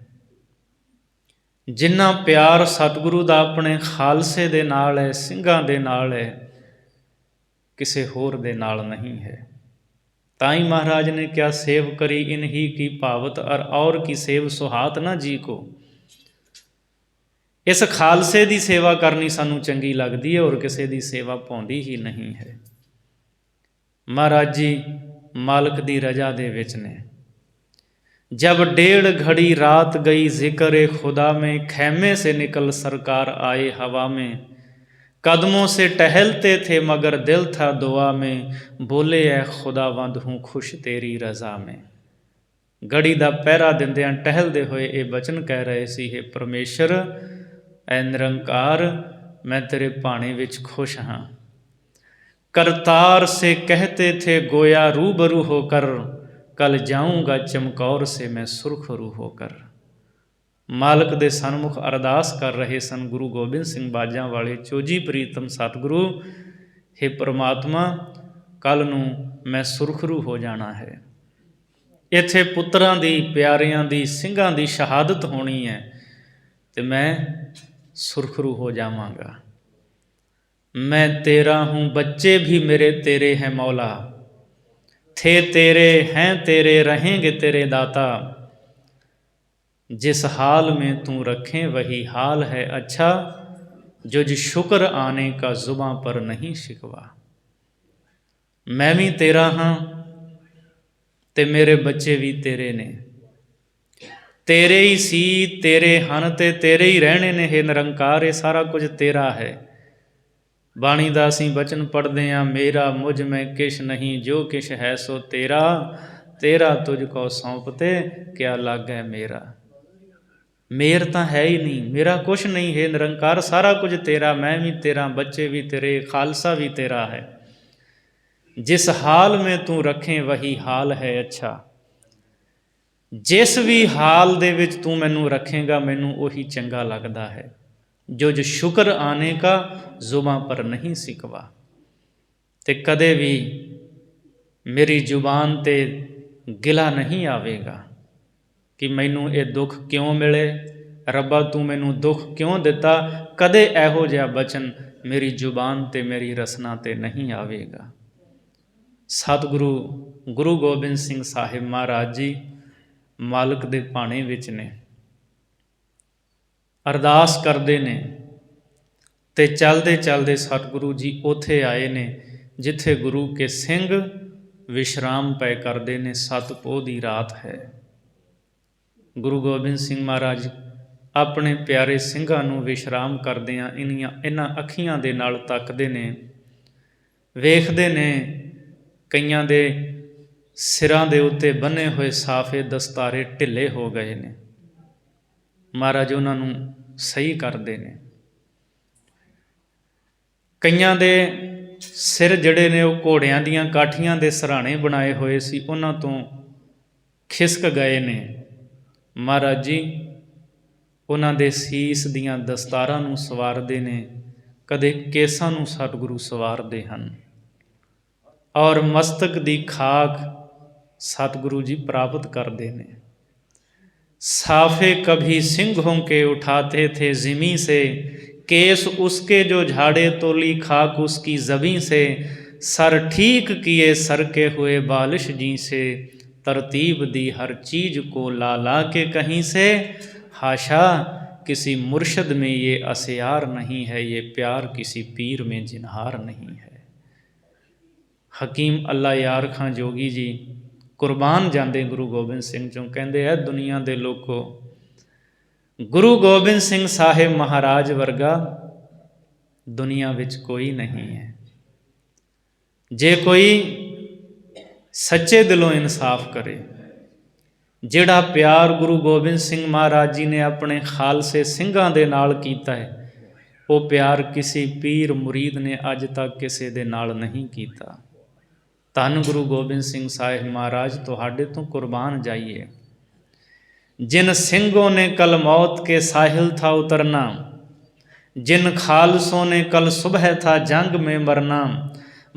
ਜਿੰਨਾ ਪਿਆਰ ਸਤਿਗੁਰੂ ਦਾ ਆਪਣੇ ਖਾਲਸੇ ਦੇ ਨਾਲ ਹੈ, ਸਿੰਘਾਂ ਦੇ ਨਾਲ ਹੈ, ਕਿਸੇ ਹੋਰ ਦੇ ਨਾਲ ਨਹੀਂ ਹੈ। ਤਾਂ ਹੀ ਮਹਾਰਾਜ ਨੇ ਕਿਹਾ, ਸੇਵ ਕਰੀ ਇਨਹੀ ਕੀ ਭਾਵਤ ਔਰ ਕੀ ਸੇਵ ਸੁਹਾਤ ਨਾ ਜੀ ਕੋ। ਇਸ ਖਾਲਸੇ ਦੀ ਸੇਵਾ ਕਰਨੀ ਸਾਨੂੰ ਚੰਗੀ ਲੱਗਦੀ ਹੈ, ਔਰ ਕਿਸੇ ਦੀ ਸੇਵਾ ਪਾਉਂਦੀ ਹੀ ਨਹੀਂ ਹੈ। ਮਹਾਰਾਜ ਜੀ ਮਾਲਕ ਦੀ ਰਜ਼ਾ ਦੇ ਵਿੱਚ ਨੇ। जब 1.5 घड़ी रात गई ज़िक्र खुदा में, खैमे से निकल सरकार आए हवा में। कदमों से टहलते थे मगर दिल था दुआ में, बोले ऐ खुदावंद हूँ खुश तेरी रज़ा में। घड़ी ਦਾ ਪਹਿਰਾ ਦਿੰਦਿਆਂ ਟਹਿਲਦੇ ਹੋਏ ਇਹ ਬਚਨ ਕਹਿ ਰਹੇ ਸੀ, ਹੇ ਪਰਮੇਸ਼ਰ, ਐ ਨਿਰੰਕਾਰ, ਮੈਂ ਤੇਰੇ ਭਾਣੇ ਵਿੱਚ ਖੁਸ਼ ਹਾਂ। करतार से कहते थे गोया रूबरू होकर, कल जाऊँगा चमकौर से मैं सुरखरू होकर। ਮਾਲਕ ਦੇ ਸਨਮੁਖ ਅਰਦਾਸ ਕਰ ਰਹੇ ਸਨ ਗੁਰੂ ਗੋਬਿੰਦ ਸਿੰਘ ਬਾਜਾਂ ਵਾਲੇ, ਚੋਜੀ ਪ੍ਰੀਤਮ ਸਤਿਗੁਰੂ, ਹੇ ਪ੍ਰਮਾਤਮਾ, ਕੱਲ੍ਹ ਨੂੰ ਮੈਂ ਸੁਰਖਰੂ ਹੋ ਜਾਣਾ ਹੈ। ਇੱਥੇ ਪੁੱਤਰਾਂ ਦੀ, ਪਿਆਰਿਆਂ ਦੀ, ਸਿੰਘਾਂ ਦੀ ਸ਼ਹਾਦਤ ਹੋਣੀ ਹੈ ਅਤੇ ਮੈਂ ਸੁਰਖਰੂ ਹੋ ਜਾਵਾਂਗਾ। मैं तेरा हूँ बच्चे भी मेरे तेरे हैं मौला, थे तेरे हैं तेरे रहेंगे तेरे दाता। जिस हाल में तू रखें वही हाल है अच्छा, जो शुक्र आने का जुबां पर नहीं शिकवा। मैं भी तेरा हाँ ते मेरे बच्चे भी तेरे ने, तेरे ही सी तेरे हन ते तेरे ही रहने ने। हे निरंकार, ये सारा कुछ तेरा है। ਬਾਣੀ ਦਾ ਅਸੀਂ ਬਚਨ ਪੜ੍ਹਦੇ ਹਾਂ, ਮੇਰਾ ਮੁਝ ਮੈਂ ਕਿਛ ਨਹੀਂ, ਜੋ ਕਿਛ ਹੈ ਸੋ ਤੇਰਾ, ਤੇਰਾ ਤੁਝ ਕੋ ਸੌਂਪਤੇ ਕਿਆ ਲਾਗੈ ਮੇਰਾ। ਮੇਰ ਤਾਂ ਹੈ ਹੀ ਨਹੀਂ, ਮੇਰਾ ਕੁਛ ਨਹੀਂ ਹੈ ਨਿਰੰਕਾਰ, ਸਾਰਾ ਕੁਝ ਤੇਰਾ, ਮੈਂ ਵੀ ਤੇਰਾ, ਬੱਚੇ ਵੀ ਤੇਰੇ, ਖਾਲਸਾ ਵੀ ਤੇਰਾ ਹੈ। ਜਿਸ ਹਾਲ ਮੇਂ ਤੂੰ ਰੱਖੇ ਵਹੀ ਹਾਲ ਹੈ ਅੱਛਾ, ਜਿਸ ਵੀ ਹਾਲ ਦੇ ਵਿੱਚ ਤੂੰ ਮੈਨੂੰ ਰੱਖੇਗਾ ਮੈਨੂੰ ਉਹੀ ਚੰਗਾ ਲੱਗਦਾ ਹੈ। ਜੋ ਸ਼ੁਕਰ ਆਨੇ ਕਾ ਜ਼ੁਬਾਂ ਪਰ ਨਹੀਂ ਸਿਕਵਾ। ਅਤੇ ਕਦੇ ਵੀ ਮੇਰੀ ਜ਼ੁਬਾਨ 'ਤੇ ਗਿਲਾ ਨਹੀਂ ਆਵੇਗਾ ਕਿ ਮੈਨੂੰ ਇਹ ਦੁੱਖ ਕਿਉਂ ਮਿਲੇ, ਰੱਬਾ ਤੂੰ ਮੈਨੂੰ ਦੁੱਖ ਕਿਉਂ ਦਿੱਤਾ। ਕਦੇ ਇਹੋ ਜਿਹਾ ਬਚਨ ਮੇਰੀ ਜ਼ੁਬਾਨ 'ਤੇ, ਮੇਰੀ ਰਸਨਾ 'ਤੇ ਨਹੀਂ ਆਵੇਗਾ। ਸਤਿਗੁਰੂ ਗੁਰੂ ਗੋਬਿੰਦ ਸਿੰਘ ਸਾਹਿਬ ਮਹਾਰਾਜ ਜੀ ਮਾਲਕ ਦੇ ਭਾਣੇ ਵਿੱਚ ਨੇ, ਅਰਦਾਸ ਕਰਦੇ ਨੇ, ਅਤੇ ਚੱਲਦੇ ਚੱਲਦੇ ਸਤਿਗੁਰੂ ਜੀ ਉੱਥੇ ਆਏ ਨੇ ਜਿੱਥੇ ਗੁਰੂ ਕੇ ਸਿੰਘ ਵਿਸ਼ਰਾਮ ਪਏ ਕਰਦੇ ਨੇ। 7 ਪੋਹ ਦੀ ਰਾਤ ਹੈ। ਗੁਰੂ ਗੋਬਿੰਦ ਸਿੰਘ ਮਹਾਰਾਜ ਆਪਣੇ ਪਿਆਰੇ ਸਿੰਘਾਂ ਨੂੰ ਵਿਸ਼ਰਾਮ ਕਰਦਿਆਂ ਇਹਨਾਂ ਅੱਖੀਆਂ ਦੇ ਨਾਲ ਤੱਕਦੇ ਨੇ, ਵੇਖਦੇ ਨੇ ਕਈਆਂ ਦੇ ਸਿਰਾਂ ਦੇ ਉੱਤੇ ਬੰਨ੍ਹੇ ਹੋਏ ਸਾਫੇ ਦਸਤਾਰੇ ਢਿੱਲੇ ਹੋ ਗਏ ਨੇ। ਮਹਾਰਾਜ ਉਹਨਾਂ ਨੂੰ ਸਹੀ ਕਰਦੇ ਨੇ। ਕਈਆਂ ਦੇ ਸਿਰ ਜਿਹੜੇ ਨੇ ਉਹ ਘੋੜਿਆਂ ਦੀਆਂ ਕਾਠੀਆਂ ਦੇ ਸਿਰਹਾਣੇ ਬਣਾਏ ਹੋਏ ਸੀ, ਉਹਨਾਂ ਤੋਂ ਖਿਸਕ ਗਏ ਨੇ। ਮਹਾਰਾਜ ਜੀ ਉਹਨਾਂ ਦੇ ਸੀਸ ਦੀਆਂ ਦਸਤਾਰਾਂ ਨੂੰ ਸਵਾਰਦੇ ਨੇ, ਕਦੇ ਕੇਸਾਂ ਨੂੰ ਸਤਿਗੁਰੂ ਸਵਾਰਦੇ ਹਨ, ਔਰ ਮਸਤਕ ਦੀ ਖਾਕ ਸਤਿਗੁਰੂ ਜੀ ਪ੍ਰਾਪਤ ਕਰਦੇ ਨੇ। साफे कभी सिंहों के उठाते थे ज़िमी से, केस उसके जो झाड़े तोली खाक उसकी ज़बी से। सर ठीक किए सर के हुए बालिश जी से, तरतीब दी हर चीज़ को ला ला के कहीं से। हाशा किसी मुर्शद में ये असियार नहीं है, ये प्यार किसी पीर में जिनहार नहीं है। हकीम अल्लाह यार खां जोगी जी ਕੁਰਬਾਨ ਜਾਂਦੇ ਗੁਰੂ ਗੋਬਿੰਦ ਸਿੰਘ ਚੋਂ, ਕਹਿੰਦੇ ਹੈ ਦੁਨੀਆ ਦੇ ਲੋਕੋ, ਗੁਰੂ ਗੋਬਿੰਦ ਸਿੰਘ ਸਾਹਿਬ ਮਹਾਰਾਜ ਵਰਗਾ ਦੁਨੀਆ ਵਿੱਚ ਕੋਈ ਨਹੀਂ ਹੈ। ਜੇ ਕੋਈ ਸੱਚੇ ਦਿਲੋਂ ਇਨਸਾਫ ਕਰੇ, ਜਿਹੜਾ ਪਿਆਰ ਗੁਰੂ ਗੋਬਿੰਦ ਸਿੰਘ ਮਹਾਰਾਜ ਜੀ ਨੇ ਆਪਣੇ ਖਾਲਸੇ ਸਿੰਘਾਂ ਦੇ ਨਾਲ ਕੀਤਾ ਹੈ, ਉਹ ਪਿਆਰ ਕਿਸੇ ਪੀਰ ਮੁਰੀਦ ਨੇ ਅੱਜ ਤੱਕ ਕਿਸੇ ਦੇ ਨਾਲ ਨਹੀਂ ਕੀਤਾ। ਧੰਨ ਗੁਰੂ ਗੋਬਿੰਦ ਸਿੰਘ ਸਾਹਿਬ ਮਹਾਰਾਜ, ਤੁਹਾਡੇ ਤੋਂ ਕੁਰਬਾਨ ਜਾਈਏ। जिन सिंहों ने कल मौत के साहिल था उतरना, जिन खालसों ने कल सुबह था जंग में मरना,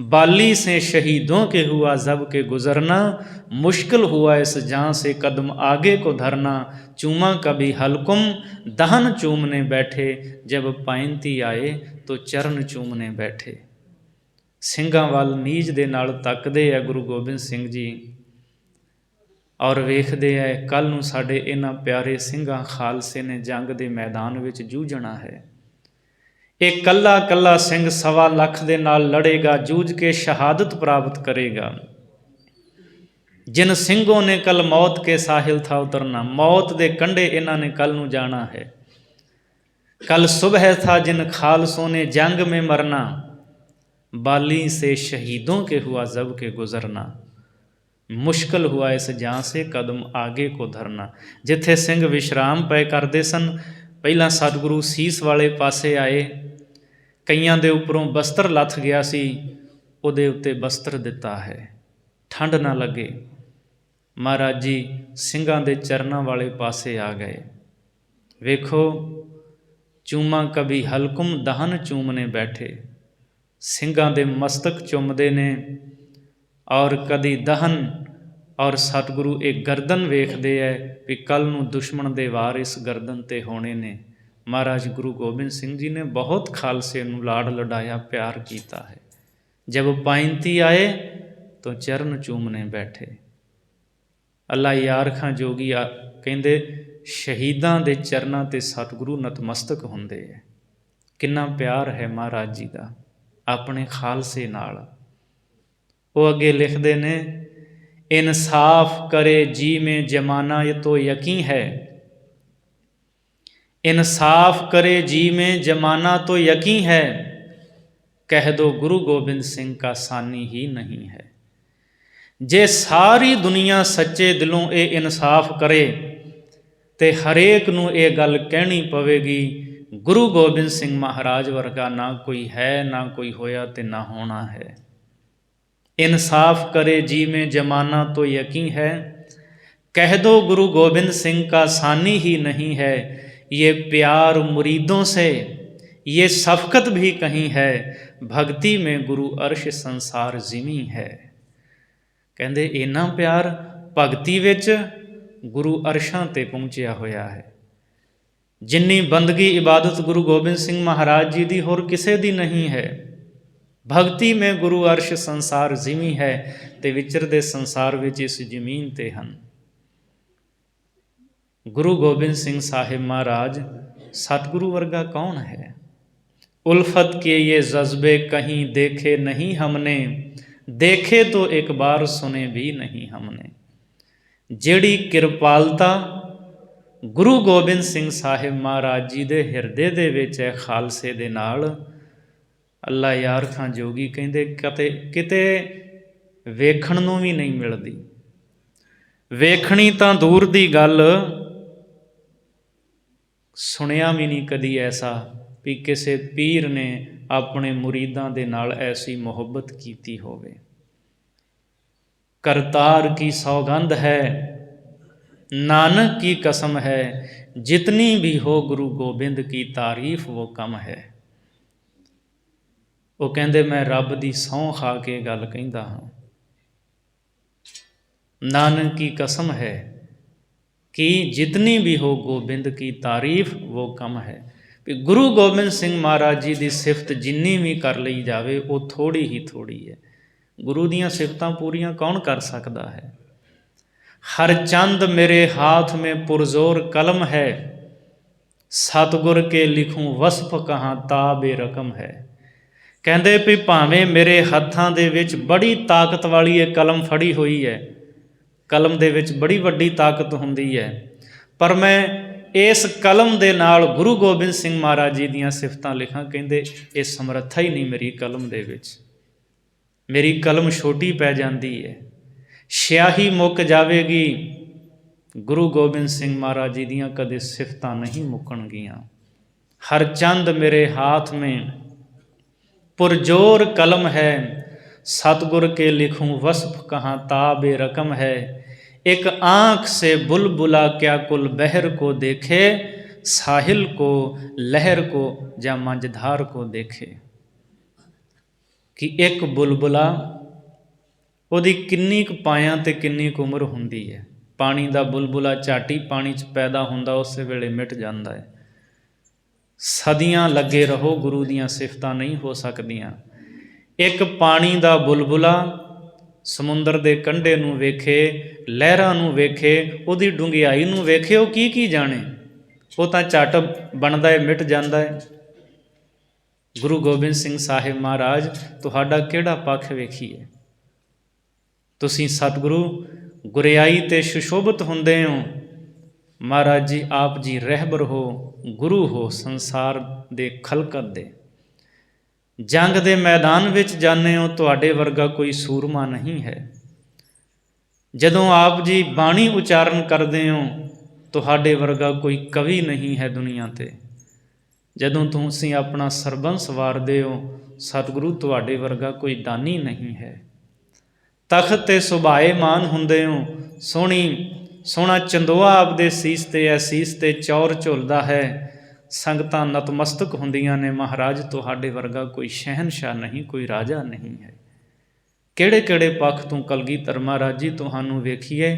बाली से शहीदों के हुआ जब के गुजरना, मुश्किल हुआ इस जान से कदम आगे को धरना, चूमा कभी हलकुम दहन चूमने बैठे, जब पाइंती आए तो चरण चूमने बैठे। ਸਿੰਘਾਂ ਵੱਲ ਨੀਝ ਦੇ ਨਾਲ ਤੱਕਦੇ ਆ ਗੁਰੂ ਗੋਬਿੰਦ ਸਿੰਘ ਜੀ, ਔਰ ਵੇਖਦੇ ਹੈ ਕੱਲ੍ਹ ਨੂੰ ਸਾਡੇ ਇਹਨਾਂ ਪਿਆਰੇ ਸਿੰਘਾਂ ਖਾਲਸੇ ਨੇ ਜੰਗ ਦੇ ਮੈਦਾਨ ਵਿੱਚ ਜੂਝਣਾ ਹੈ। ਇਹ ਕੱਲਾ ਕੱਲਾ ਸਿੰਘ 1.25 ਲੱਖ ਦੇ ਨਾਲ ਲੜੇਗਾ, ਜੂਝ ਕੇ ਸ਼ਹਾਦਤ ਪ੍ਰਾਪਤ ਕਰੇਗਾ। ਜਿਨ ਸਿੰਘੋਂ ਨੇ ਕੱਲ ਮੌਤ ਕੇ ਸਾਹਿਲ ਥਾ ਉਤਰਨਾ, ਮੌਤ ਦੇ ਕੰਢੇ ਇਹਨਾਂ ਨੇ ਕੱਲ੍ਹ ਨੂੰ ਜਾਣਾ ਹੈ। ਕੱਲ ਸੁਬਹ ਥਾ ਜਿਨ ਖਾਲਸੋਂ ਨੇ ਜੰਗ ਮੇ ਮਰਨਾ, ਬਾਲੀ ਸੇ ਸ਼ਹੀदों के हुआ जब के गुजरना, ਮੁਸ਼ਕਲ ਹੁਆ ਇਸ ਜਾਂ ਸੇ ਕਦਮ ਆਗੇ ਕੋ ਧਰਨਾ। ਜਿੱਥੇ ਸਿੰਘ ਵਿਸ਼ਰਾਮ ਪਏ ਕਰਦੇ ਸਨ, ਪਹਿਲਾਂ ਸਤਿਗੁਰੂ ਸੀਸ ਵਾਲੇ ਪਾਸੇ ਆਏ, ਕਈਆਂ ਦੇ ਉੱਪਰੋਂ ਬਸਤਰ ਲੱਥ ਗਿਆ ਸੀ, ਉਹਦੇ ਉੱਤੇ ਬਸਤਰ ਦਿੱਤਾ ਹੈ, ਠੰਡ ਨਾ ਲੱਗੇ। ਮਹਾਰਾਜ ਜੀ ਸਿੰਘਾਂ ਦੇ ਚਰਨਾਂ ਵਾਲੇ ਪਾਸੇ ਆ ਗਏ। ਵੇਖੋ, ਚੂਮਾ ਕਭੀ ਹਲਕੁਮ ਦਹਨ ਚੂਮਨੇ ਬੈਠੇ, ਸਿੰਘਾਂ ਦੇ ਮਸਤਕ ਚੁੰਮਦੇ ਨੇ ਔਰ ਕਦੀ ਦਹਨ, ਔਰ ਸਤਿਗੁਰੂ ਇਹ ਗਰਦਨ ਵੇਖਦੇ ਹੈ ਵੀ ਕੱਲ੍ਹ ਨੂੰ ਦੁਸ਼ਮਣ ਦੇ ਵਾਰ ਇਸ ਗਰਦਨ 'ਤੇ ਹੋਣੇ ਨੇ। ਮਹਾਰਾਜ ਗੁਰੂ ਗੋਬਿੰਦ ਸਿੰਘ ਜੀ ਨੇ ਬਹੁਤ ਖਾਲਸੇ ਨੂੰ ਲਾਡ ਲਡਾਇਆ, ਪਿਆਰ ਕੀਤਾ ਹੈ। ਜਬ ਪਾਇੰਤੀ ਆਏ ਤਾਂ ਚਰਨ ਚੂਮਨੇ ਬੈਠੇ। ਅੱਲਾ ਯਾਰ ਖਾਂ ਜੋਗੀ ਕਹਿੰਦੇ ਸ਼ਹੀਦਾਂ ਦੇ ਚਰਨਾਂ 'ਤੇ ਸਤਿਗੁਰੂ ਨਤਮਸਤਕ ਹੁੰਦੇ ਹੈ। ਕਿੰਨਾ ਪਿਆਰ ਹੈ ਮਹਾਰਾਜ ਜੀ ਦਾ ਆਪਣੇ ਖਾਲਸੇ ਨਾਲ। ਉਹ ਅੱਗੇ ਲਿਖਦੇ ਨੇ, ਇਨਸਾਫ ਕਰੇ ਜੀ ਮੇਂ ਜਮਾਨਾ ਇਹ ਤੋ ਯਕੀਨ ਹੈ, ਇਨਸਾਫ ਕਰੇ ਜੀ ਮੇਂ ਜਮਾਨਾ ਤੋ ਯਕੀਨ ਹੈ, ਕਹਿ ਦੋ ਗੁਰੂ ਗੋਬਿੰਦ ਸਿੰਘ ਕਾ ਸਾਨੀ ਹੀ ਨਹੀਂ ਹੈ। ਜੇ ਸਾਰੀ ਦੁਨੀਆ ਸੱਚੇ ਦਿਲੋਂ ਇਹ ਇਨਸਾਫ ਕਰੇ ਤੇ ਹਰੇਕ ਨੂੰ ਇਹ ਗੱਲ ਕਹਿਣੀ ਪਵੇਗੀ, ਗੁਰੂ ਗੋਬਿੰਦ ਸਿੰਘ ਮਹਾਰਾਜ ਵਰਗਾ ਨਾ ਕੋਈ ਹੈ, ਨਾ ਕੋਈ ਹੋਇਆ ਤੇ ਨਾ ਹੋਣਾ ਹੈ। इंसाफ करे जी में जमाना तो यकीन है, कह दो गुरु गोबिंद सिंह का सानी ही नहीं है। ये प्यार मुरीदों से ये शफकत भी कहीं है, भक्ति में गुरु अर्श संसार जिमी है। कहते इन्ना प्यार भगती विच गुरु अरशां ते पहुँचिया होया है। जिन्नी बंदगी इबादत गुरु गोबिंद सिंह महाराज जी दी होर किसे दी नहीं है। भगती में गुरु अर्श संसार जिमी है, ते विचरदे संसार विच इस जमीन ते हन। गुरु गोबिंद सिंह साहिब महाराज सतगुरु वर्गा कौन है। उल्फत के ये जज्बे कहीं देखे नहीं हमने, देखे तो एक बार सुने भी नहीं हमने। जेड़ी किरपालता गुरु गोबिंद सिंह साहिब महाराज जी दे हिरदे दे विच है खालसे दे नाल, ਅੱਲਾ ਯਾਰ ਖਾਂ ਜੋਗੀ ਕਹਿੰਦੇ ਕਿਤੇ ਵੇਖਣ ਨੂੰ ਵੀ ਨਹੀਂ ਮਿਲਦੀ। ਵੇਖਣੀ ਤਾਂ ਦੂਰ ਦੀ ਗੱਲ, ਸੁਣਿਆ ਵੀ ਨਹੀਂ ਕਦੀ ਐਸਾ ਵੀ ਕਿਸੇ ਪੀਰ ਨੇ ਆਪਣੇ ਮੁਰੀਦਾਂ ਦੇ ਨਾਲ ਐਸੀ ਮੁਹੱਬਤ ਕੀਤੀ ਹੋਵੇ। ਕਰਤਾਰ ਕੀ ਸੌਗੰਧ ਹੈ, ਨਾਨਕ ਕੀ ਕਸਮ ਹੈ, ਜਿਤਨੀ ਵੀ ਹੋ ਗੁਰੂ ਗੋਬਿੰਦ ਕੀ ਤਾਰੀਫ वो कम है। ਉਹ ਕਹਿੰਦੇ ਮੈਂ ਰੱਬ ਦੀ ਸਹੁੰ ਖਾ ਕੇ ਗੱਲ ਕਹਿੰਦਾ ਹਾਂ। ਨਾਨਕ ਕੀ ਕਸਮ ਹੈ ਕਿ ਜਿਤਨੀ ਵੀ ਹੋ ਗੋਬਿੰਦ ਕੀ ਤਾਰੀਫ वो कम है। ਵੀ ਗੁਰੂ ਗੋਬਿੰਦ ਸਿੰਘ ਮਹਾਰਾਜ ਜੀ ਦੀ ਸਿਫਤ ਜਿੰਨੀ ਵੀ ਕਰ ਲਈ ਜਾਵੇ ਉਹ ਥੋੜ੍ਹੀ ਹੀ ਥੋੜ੍ਹੀ ਹੈ। ਗੁਰੂ ਦੀਆਂ ਸਿਫਤਾਂ ਪੂਰੀਆਂ ਕੌਣ ਕਰ ਸਕਦਾ ਹੈ। ਹਰ ਚੰਦ ਮੇਰੇ ਹਾਥ ਮੇਂ ਪੁਰਜ਼ੋਰ ਕਲਮ ਹੈ, ਸਤਿਗੁਰ ਕੇ ਲਿਖੂੰ ਵਸਫ ਕਹਾਂ ਤਾਬੇ ਰਕਮ ਹੈ। ਕਹਿੰਦੇ ਵੀ ਭਾਵੇਂ ਮੇਰੇ ਹੱਥਾਂ ਦੇ ਵਿੱਚ ਬੜੀ ਤਾਕਤ ਵਾਲੀ ਇਹ ਕਲਮ ਫੜੀ ਹੋਈ ਹੈ, ਕਲਮ ਦੇ ਵਿੱਚ ਬੜੀ ਵੱਡੀ ਤਾਕਤ ਹੁੰਦੀ ਹੈ, ਪਰ ਮੈਂ ਇਸ ਕਲਮ ਦੇ ਨਾਲ ਗੁਰੂ ਗੋਬਿੰਦ ਸਿੰਘ ਮਹਾਰਾਜ ਜੀ ਦੀਆਂ ਸਿਫਤਾਂ ਲਿਖਾਂ। ਕਹਿੰਦੇ ਇਹ ਸਮਰੱਥਾ ਹੀ ਨਹੀਂ ਮੇਰੀ ਕਲਮ ਦੇ ਵਿੱਚ, ਮੇਰੀ ਕਲਮ ਛੋਟੀ ਪੈ ਜਾਂਦੀ ਹੈ, ਸਿਆਹੀ ਮੁੱਕ ਜਾਵੇਗੀ ਗੁਰੂ ਗੋਬਿੰਦ ਸਿੰਘ ਮਹਾਰਾਜ ਜੀ ਦੀਆਂ ਕਦੇ ਸਿਫਤਾਂ ਨਹੀਂ ਮੁੱਕਣਗੀਆਂ। ਹਰ ਚੰਦ ਮੇਰੇ ਹਾਥ ਮੇਂ ਪੁਰਜੋਰ ਕਲਮ ਹੈ, सतगुर के लिखूं वस्फ कहाँ ताबे रकम है। एक आँख से बुलबुला क्या कुल बहर को देखे, साहिल को लहर को या मंझधार को देखे। कि एक बुलबुला ਉਹਦੀ ਕਿੰਨੀ ਕੁ ਪਾਇਆਂ ਤੇ ਕਿੰਨੀ ਕੁ ਉਮਰ ਹੁੰਦੀ ਹੈ। ਪਾਣੀ ਦਾ ਬੁਲਬੁਲਾ ਝਾਟੀ ਪਾਣੀ 'ਚ ਪੈਦਾ ਹੁੰਦਾ, ਉਸੇ ਵੇਲੇ ਮਿਟ ਜਾਂਦਾ ਹੈ। ਸਦੀਆਂ ਲੱਗੇ ਰਹੋ, ਗੁਰੂ ਦੀਆਂ ਸਿਫਤਾਂ ਨਹੀਂ ਹੋ ਸਕਦੀਆਂ। ਇੱਕ ਪਾਣੀ ਦਾ ਬੁਲਬੁਲਾ ਸਮੁੰਦਰ ਦੇ ਕੰਢੇ ਨੂੰ ਵੇਖੇ, ਲਹਿਰਾਂ ਨੂੰ ਵੇਖੇ, ਉਹਦੀ ਡੂੰਘਿਆਈ ਨੂੰ ਵੇਖੇ, ਉਹ ਕੀ ਜਾਣੇ। ਉਹ ਤਾਂ ਝੱਟ ਬਣਦਾ ਹੈ, ਮਿਟ ਜਾਂਦਾ ਹੈ। ਗੁਰੂ ਗੋਬਿੰਦ ਸਿੰਘ ਸਾਹਿਬ ਮਹਾਰਾਜ ਤੁਹਾਡਾ ਕਿਹੜਾ ਪੱਖ ਵੇਖੀਏ। ਤੁਸੀਂ ਸਤਿਗੁਰੂ ਗੁਰਿਆਈ 'ਤੇ ਸੁਸ਼ੋਭਿਤ ਹੁੰਦੇ ਹੋ। ਮਹਾਰਾਜ ਜੀ ਆਪ ਜੀ ਰਹਿਬਰ ਹੋ, ਗੁਰੂ ਹੋ ਸੰਸਾਰ ਦੇ ਖਲਕਤ ਦੇ। ਜੰਗ ਦੇ ਮੈਦਾਨ ਵਿੱਚ ਜਾਂਦੇ ਹੋ, ਤੁਹਾਡੇ ਵਰਗਾ ਕੋਈ ਸੂਰਮਾ ਨਹੀਂ ਹੈ। ਜਦੋਂ ਆਪ ਜੀ ਬਾਣੀ ਉਚਾਰਨ ਕਰਦੇ ਹੋ, ਤੁਹਾਡੇ ਵਰਗਾ ਕੋਈ ਕਵੀ ਨਹੀਂ ਹੈ ਦੁਨੀਆ 'ਤੇ। ਜਦੋਂ ਤੁਸੀਂ ਆਪਣਾ ਸਰਬੰਸ ਵਾਰਦੇ ਹੋ, ਸਤਿਗੁਰੂ ਤੁਹਾਡੇ ਵਰਗਾ ਕੋਈ ਦਾਨੀ ਨਹੀਂ ਹੈ। ਤਖਤ 'ਤੇ ਸੁਭਾਏਮਾਨ ਹੁੰਦੇ ਹੋ, ਸੋਹਣਾ ਚੰਦੋਆ ਆਪਦੇ ਸੀਸ 'ਤੇ ਹੈ, ਸੀਸ 'ਤੇ ਚੌਰ ਝੁੱਲਦਾ ਹੈ, ਸੰਗਤਾਂ ਨਤਮਸਤਕ ਹੁੰਦੀਆਂ ਨੇ। ਮਹਾਰਾਜ ਤੁਹਾਡੇ ਵਰਗਾ ਕੋਈ ਸ਼ਹਿਨਸ਼ਾਹ ਨਹੀਂ, ਕੋਈ ਰਾਜਾ ਨਹੀਂ ਹੈ। ਕਿਹੜੇ ਪੱਖ ਤੋਂ ਕਲਗੀਧਰ ਮਹਾਰਾਜ ਜੀ ਤੁਹਾਨੂੰ ਵੇਖੀਏ,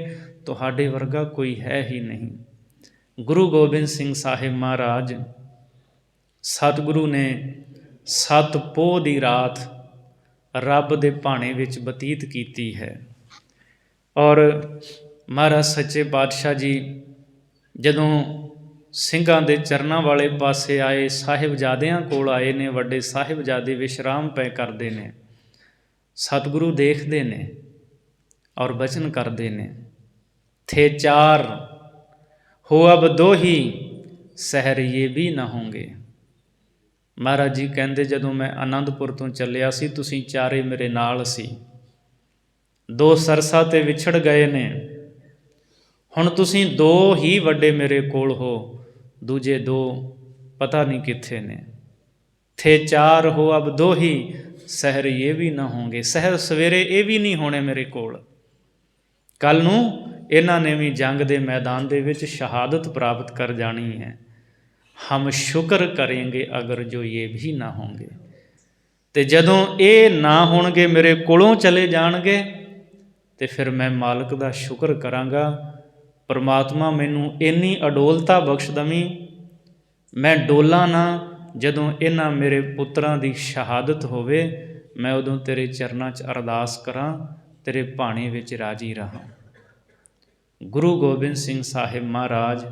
ਤੁਹਾਡੇ ਵਰਗਾ ਕੋਈ ਹੈ ਹੀ ਨਹੀਂ। ਗੁਰੂ ਗੋਬਿੰਦ ਸਿੰਘ ਸਾਹਿਬ ਮਹਾਰਾਜ ਸਤਿਗੁਰੂ ਨੇ 7 ਪੋਹ ਦੀ ਰਾਤ ਰੱਬ ਦੇ ਭਾਣੇ ਵਿੱਚ ਬਤੀਤ ਕੀਤੀ ਹੈ। ਔਰ ਮਹਾਰਾਜ ਸੱਚੇ ਪਾਤਸ਼ਾਹ ਜੀ ਜਦੋਂ ਸਿੰਘਾਂ ਦੇ ਚਰਨਾਂ ਵਾਲੇ ਪਾਸੇ ਆਏ, ਸਾਹਿਬਜ਼ਾਦਿਆਂ ਕੋਲ ਆਏ ਨੇ, ਵੱਡੇ ਸਾਹਿਬਜ਼ਾਦੇ ਵਿਸ਼ਰਾਮ ਪਏ ਕਰਦੇ ਨੇ। ਸਤਿਗੁਰੂ ਦੇਖਦੇ ਨੇ ਔਰ ਬਚਨ ਕਰਦੇ ਨੇ, ਥੇ 4 ਹੋ ਅਬ 2 ਹੀ ਸਹਿਰ ਇਹ ਵੀ ਨਾ ਹੋਂਗੇ। ਮਹਾਰਾਜ ਜੀ ਕਹਿੰਦੇ ਜਦੋਂ ਮੈਂ ਆਨੰਦਪੁਰ ਤੋਂ ਚੱਲਿਆ ਸੀ, ਤੁਸੀਂ ਚਾਰੇ ਮੇਰੇ ਨਾਲ ਸੀ। 2 ਸਰਸਾ 'ਤੇ ਵਿਛੜ ਗਏ ਨੇ, ਹੁਣ ਤੁਸੀਂ 2 ਹੀ ਵੱਡੇ ਮੇਰੇ ਕੋਲ ਹੋ, ਦੂਜੇ 2 ਪਤਾ ਨਹੀਂ ਕਿੱਥੇ ਨੇ। ਥੇ 4 ਹੋ ਅਬ 2 ਹੀ ਸਹਿਰ ਇਹ ਵੀ ਨਾ ਹੋਣਗੇ। ਸਹਿਰ ਸਵੇਰੇ ਇਹ ਵੀ ਨਹੀਂ ਹੋਣੇ ਮੇਰੇ ਕੋਲ। ਕੱਲ੍ਹ ਨੂੰ ਇਹਨਾਂ ਨੇ ਵੀ ਜੰਗ ਦੇ ਮੈਦਾਨ ਦੇ ਵਿੱਚ ਸ਼ਹਾਦਤ ਪ੍ਰਾਪਤ ਕਰ ਜਾਣੀ ਹੈ। ਹਮ ਸ਼ੁਕਰ ਕਰਾਂਗੇ ਅਗਰ ਜੋ ਇਹ ਵੀ ਨਾ ਹੋਣਗੇ। ਅਤੇ ਜਦੋਂ ਇਹ ਨਾ ਹੋਣਗੇ, ਮੇਰੇ ਕੋਲੋਂ ਚਲੇ ਜਾਣਗੇ, ਅਤੇ ਫਿਰ ਮੈਂ ਮਾਲਕ ਦਾ ਸ਼ੁਕਰ ਕਰਾਂਗਾ, ਪਰਮਾਤਮਾ ਮੈਨੂੰ ਇੰਨੀ ਅਡੋਲਤਾ ਬਖਸ਼ ਦਵੀਂ, ਮੈਂ ਡੋਲਾਂ ਨਾ। ਜਦੋਂ ਇਹਨਾਂ ਮੇਰੇ ਪੁੱਤਰਾਂ ਦੀ ਸ਼ਹਾਦਤ ਹੋਵੇ, ਮੈਂ ਉਦੋਂ ਤੇਰੇ ਚਰਨਾਂ 'ਚ ਅਰਦਾਸ ਕਰਾਂ, ਤੇਰੇ ਭਾਣੇ ਵਿੱਚ ਰਾਜੀ ਰਹਾਂ। ਗੁਰੂ ਗੋਬਿੰਦ ਸਿੰਘ ਸਾਹਿਬ ਮਹਾਰਾਜ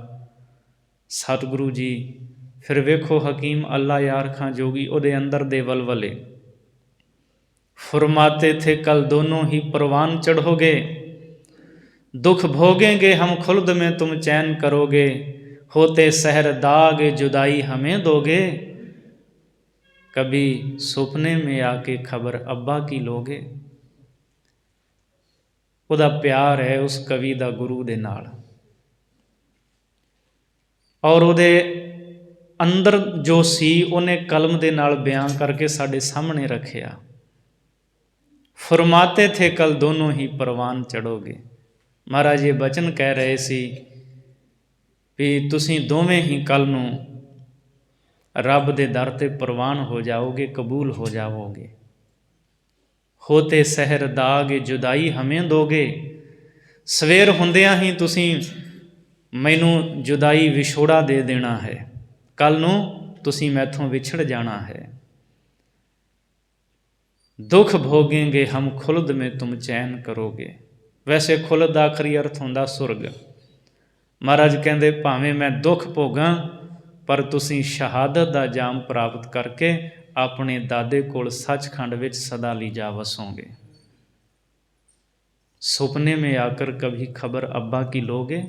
ਸਤਿਗੁਰੂ ਜੀ ਫਿਰ ਵੇਖੋ ਹਕੀਮ ਅੱਲਾ ਯਾਰ ਖਾਂ ਜੋਗੀ ਉਹਦੇ ਅੰਦਰ ਦੇ ਵਲਵਲੇ ਫਰਮਾਤੇ ਥੇ ਕਲ ਦੋਨੋਂ ਹੀ परवान चढ़ोगे, दुख भोगेंगे हम खुल्द में तुम चैन करोगे, होते सहर दाग जुदाई हमें दोगे, कभी सुपने में आके खबर अब्बा की लोगे। ਉਹਦਾ ਪਿਆਰ ਹੈ ਉਸ ਕਵੀ ਦਾ ਗੁਰੂ ਦੇ ਨਾਲ, ਔਰ ਉਹਦੇ ਅੰਦਰ ਜੋ ਸੀ ਉਹਨੇ ਕਲਮ ਦੇ ਨਾਲ ਬਿਆਨ ਕਰਕੇ ਸਾਡੇ ਸਾਹਮਣੇ ਰੱਖਿਆ। ਫਰਮਾਤੇ ਥੇ ਕਲ ਦੋਨੋਂ ਹੀ परवान ਚੜੋਗੇ। ਮਹਾਰਾਜ ਇਹ ਬਚਨ ਕਹਿ ਰਹੇ ਸੀ ਵੀ ਤੁਸੀਂ ਦੋਵੇਂ ਹੀ ਕੱਲ੍ਹ ਨੂੰ ਰੱਬ ਦੇ ਦਰ 'ਤੇ ਪ੍ਰਵਾਨ ਹੋ ਜਾਓਗੇ, ਕਬੂਲ ਹੋ ਜਾਵੋਗੇ। ਹੋਤੇ ਸਹਿਰ ਦਾਗ ਜੁਦਾਈ ਹਮੇਂ ਦੋਗੇ, ਸਵੇਰ ਹੁੰਦਿਆਂ ਹੀ ਤੁਸੀਂ ਮੈਨੂੰ ਜੁਦਾਈ ਵਿਛੋੜਾ ਦੇ ਦੇਣਾ ਹੈ, ਕੱਲ੍ਹ ਨੂੰ ਤੁਸੀਂ ਮੈਥੋਂ ਵਿਛੜ ਜਾਣਾ ਹੈ। ਦੁੱਖ ਭੋਗेंगे ਹਮ ਖੁਲਦ ਮੇਂ ਤੁਮ ਚੈਨ ਕਰੋਗੇ। ਵੈਸੇ ਖੁਲਦ ਦਾ ਆਖਰੀ ਅਰਥ ਹੁੰਦਾ ਸੁਰਗ। ਮਹਾਰਾਜ ਕਹਿੰਦੇ ਭਾਵੇਂ ਮੈਂ ਦੁੱਖ ਭੋਗਾਂ, ਪਰ ਤੁਸੀਂ ਸ਼ਹਾਦਤ ਦਾ ਜਾਮ ਪ੍ਰਾਪਤ ਕਰਕੇ ਆਪਣੇ ਦਾਦੇ ਕੋਲ ਸੱਚਖੰਡ ਵਿੱਚ ਸਦਾ ਲਈ ਜਾ ਵਸੋਗੇ। ਸੁਪਨੇ ਮੇਂ ਆਕਰ ਕਭੀ ਖਬਰ ਅੱਬਾ ਕੀ ਲੋਗੇ।